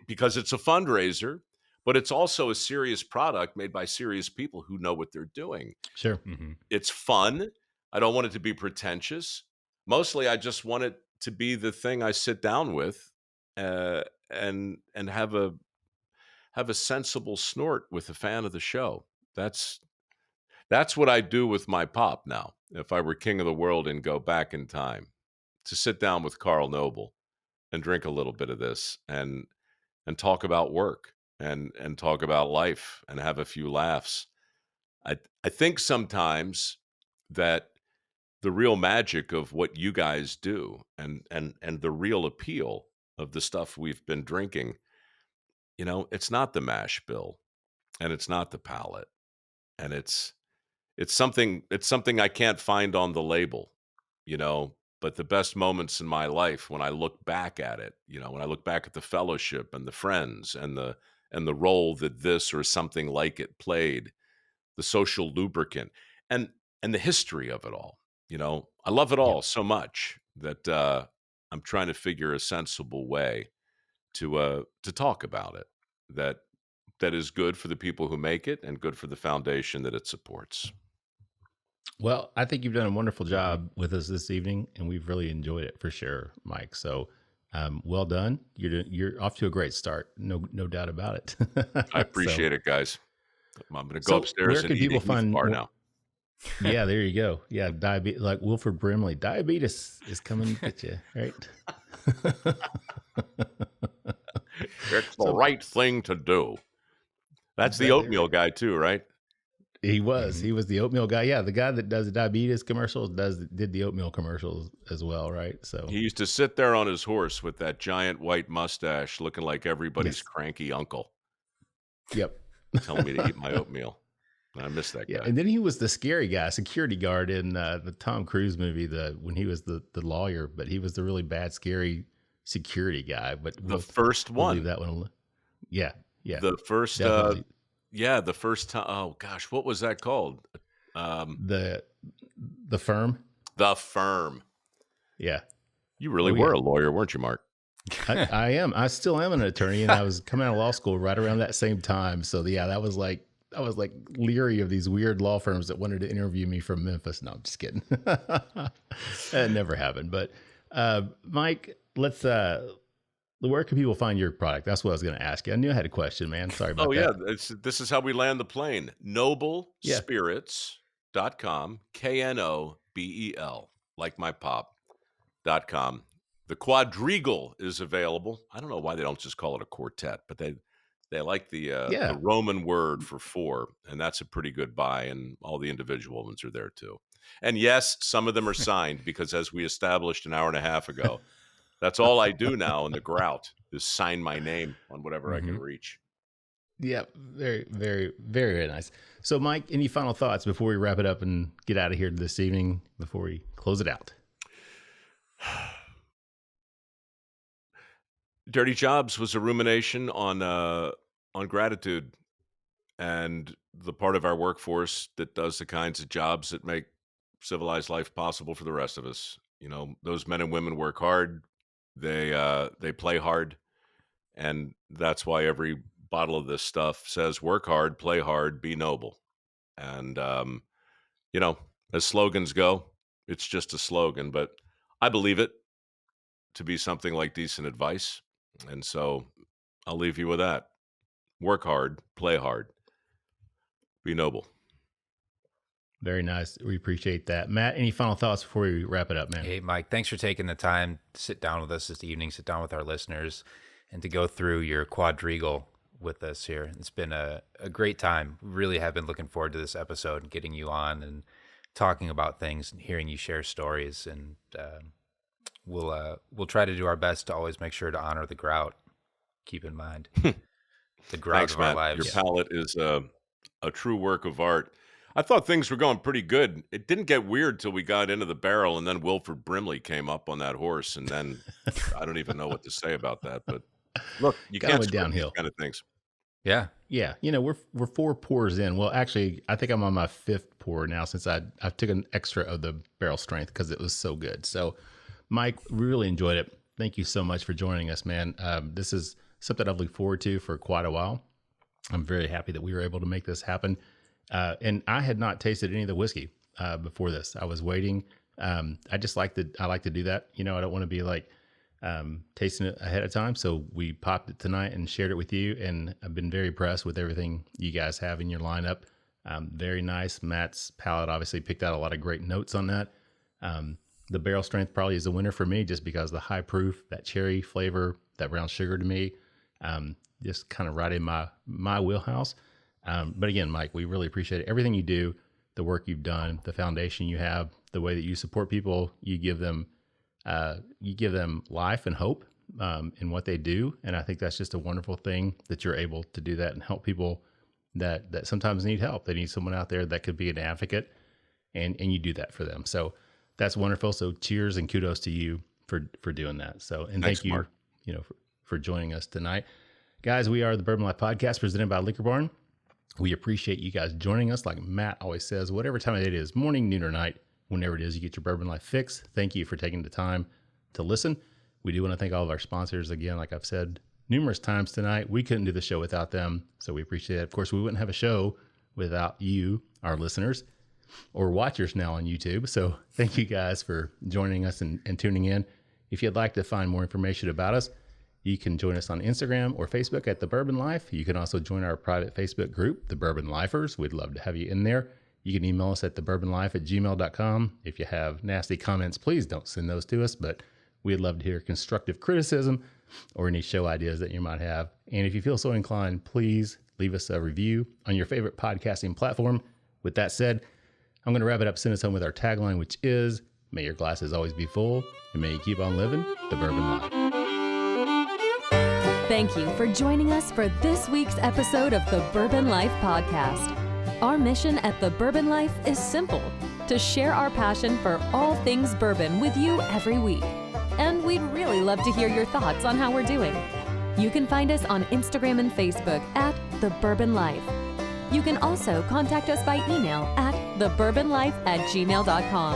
because it's a fundraiser, but it's also a serious product made by serious people who know what they're doing. Sure. Mm-hmm. It's fun. I don't want it to be pretentious. Mostly, I just want it to be the thing I sit down with, and have a sensible snort with a fan of the show. That's what I do with my pop now. If I were king of the world and go back in time, to sit down with Carl Knobel and drink a little bit of this and talk about work and talk about life and have a few laughs. I think sometimes that the real magic of what you guys do and the real appeal of the stuff we've been drinking, it's not the mash bill and it's not the palate, and it's something I can't find on the label, but the best moments in my life when I look back at it, when I look back at the fellowship and the friends and the role that this or something like it played, the social lubricant and the history of it all. I love it all so much that I'm trying to figure a sensible way to talk about it that is good for the people who make it and good for the foundation that it supports. Well, I think you've done a wonderful job with us this evening, and we've really enjoyed it for sure, Mike. So, well done. You're off to a great start. No doubt about it. I appreciate it, guys. I'm going to go upstairs and eat a Heath bar now. Yeah, there you go. Yeah, diabetes, like Wilford Brimley. Diabetes is coming to get you, right? It's the right thing to do. That's the oatmeal guy too, right? He was. Mm-hmm. He was the oatmeal guy. Yeah, the guy that does the diabetes commercials did the oatmeal commercials as well, right? So he used to sit there on his horse with that giant white mustache, looking like everybody's cranky uncle. Yep. Telling me to eat my oatmeal. I miss that guy. Yeah, and then he was the scary guy, security guard in the Tom Cruise movie, when he was the lawyer, but he was the really bad, scary security guy. But the first one. Leave that one alone. Yeah. Yeah. The first, the first time. Oh gosh, what was that called? The firm. The Firm. Yeah. You really were a lawyer, weren't you, Mark? I am. I still am an attorney, and I was coming out of law school right around that same time. So yeah, I was like leery of these weird law firms that wanted to interview me from Memphis. No, I'm just kidding. That never happened. But Mike, let's. Where can people find your product? That's what I was going to ask you. I knew I had a question, man. Sorry about that. Oh, yeah. This is how we land the plane. KnobelSpirits.com. KNOBEL, like my pop.com. The quadrigal is available. I don't know why they don't just call it a quartet, but they like the Roman word for four, and that's a pretty good buy, and all the individual ones are there too. And yes, some of them are signed because, as we established an hour and a half ago, that's all I do now in the grout is sign my name on whatever I can reach. Yeah, very, very, very nice. So, Mike, any final thoughts before we wrap it up and get out of here this evening, before we close it out? Dirty Jobs was a rumination on gratitude and the part of our workforce that does the kinds of jobs that make civilized life possible for the rest of us. You know, those men and women work hard. They play hard, and that's why every bottle of this stuff says work hard, play hard, be noble. And as slogans go, it's just a slogan, but I believe it to be something like decent advice. And so I'll leave you with that. Work hard, play hard, be noble. Very nice. We appreciate that. Matt, any final thoughts before we wrap it up, man? Hey, Mike, thanks for taking the time to sit down with us this evening, sit down with our listeners, and to go through your quadrigal with us here. It's been a great time. We really have been looking forward to this episode and getting you on and talking about things and hearing you share stories. And we'll try to do our best to always make sure to honor the grout. Keep in mind the grout Thanks, of our Matt. lives. Your palate is a true work of art. I thought things were going pretty good. It didn't get weird till we got into the barrel, and then Wilford Brimley came up on that horse, and then I don't even know what to say about that. But look, you can't went downhill. These kind of things. Yeah. Yeah. You know, we're 4 pours in. Well, actually, I think I'm on my 5th pour now since I took an extra of the barrel strength because it was so good. So, Mike, really enjoyed it. Thank you so much for joining us, man. This is something I've looked forward to for quite a while. I'm very happy that we were able to make this happen. And I had not tasted any of the whiskey before this. I was waiting. I like to do that. You know, I don't want to be like tasting it ahead of time. So we popped it tonight and shared it with you. And I've been very impressed with everything you guys have in your lineup. Very nice. Matt's palate obviously picked out a lot of great notes on that. The barrel strength probably is a winner for me just because the high proof, that cherry flavor, that brown sugar to me, just kind of right in my wheelhouse. But again, Mike, we really appreciate everything you do, the work you've done, the foundation you have, the way that you support people. You give them life and hope in what they do, and I think that's just a wonderful thing that you're able to do that and help people that sometimes need help. They need someone out there that could be an advocate, and you do that for them. So that's wonderful. So cheers and kudos to you for doing that. So and Thanks, thank you, Mark. For joining us tonight, guys. We are the Bourbon Life Podcast presented by Liquor Barn. We appreciate you guys joining us. Like Matt always says, whatever time of day it is, morning, noon, or night, whenever it is you get your Bourbon Life fix. Thank you for taking the time to listen. We do want to thank all of our sponsors. Again, like I've said numerous times tonight, we couldn't do the show without them. So we appreciate it. Of course, we wouldn't have a show without you, our listeners or watchers now on YouTube. So thank you guys for joining us and tuning in. If you'd like to find more information about us, you can join us on Instagram or Facebook at The Bourbon Life. You can also join our private Facebook group, The Bourbon Lifers. We'd love to have you in there. You can email us at thebourbonlife@gmail.com. If you have nasty comments, please don't send those to us, but we'd love to hear constructive criticism or any show ideas that you might have. And if you feel so inclined, please leave us a review on your favorite podcasting platform. With that said, I'm going to wrap it up, send us home with our tagline, which is, may your glasses always be full, and may you keep on living the bourbon life. Thank you for joining us for this week's episode of the Bourbon Life Podcast. Our mission at the Bourbon Life is simple: to share our passion for all things bourbon with you every week. And we'd really love to hear your thoughts on how we're doing. You can find us on Instagram and Facebook at The Bourbon Life. You can also contact us by email at thebourbonlife@gmail.com.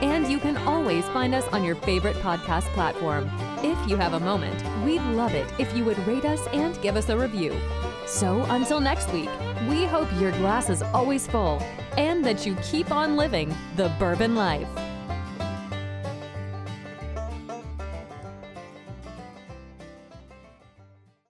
And you can always find us on your favorite podcast platform. If you have a moment, we'd love it if you would rate us and give us a review. So until next week, we hope your glass is always full and that you keep on living the bourbon life.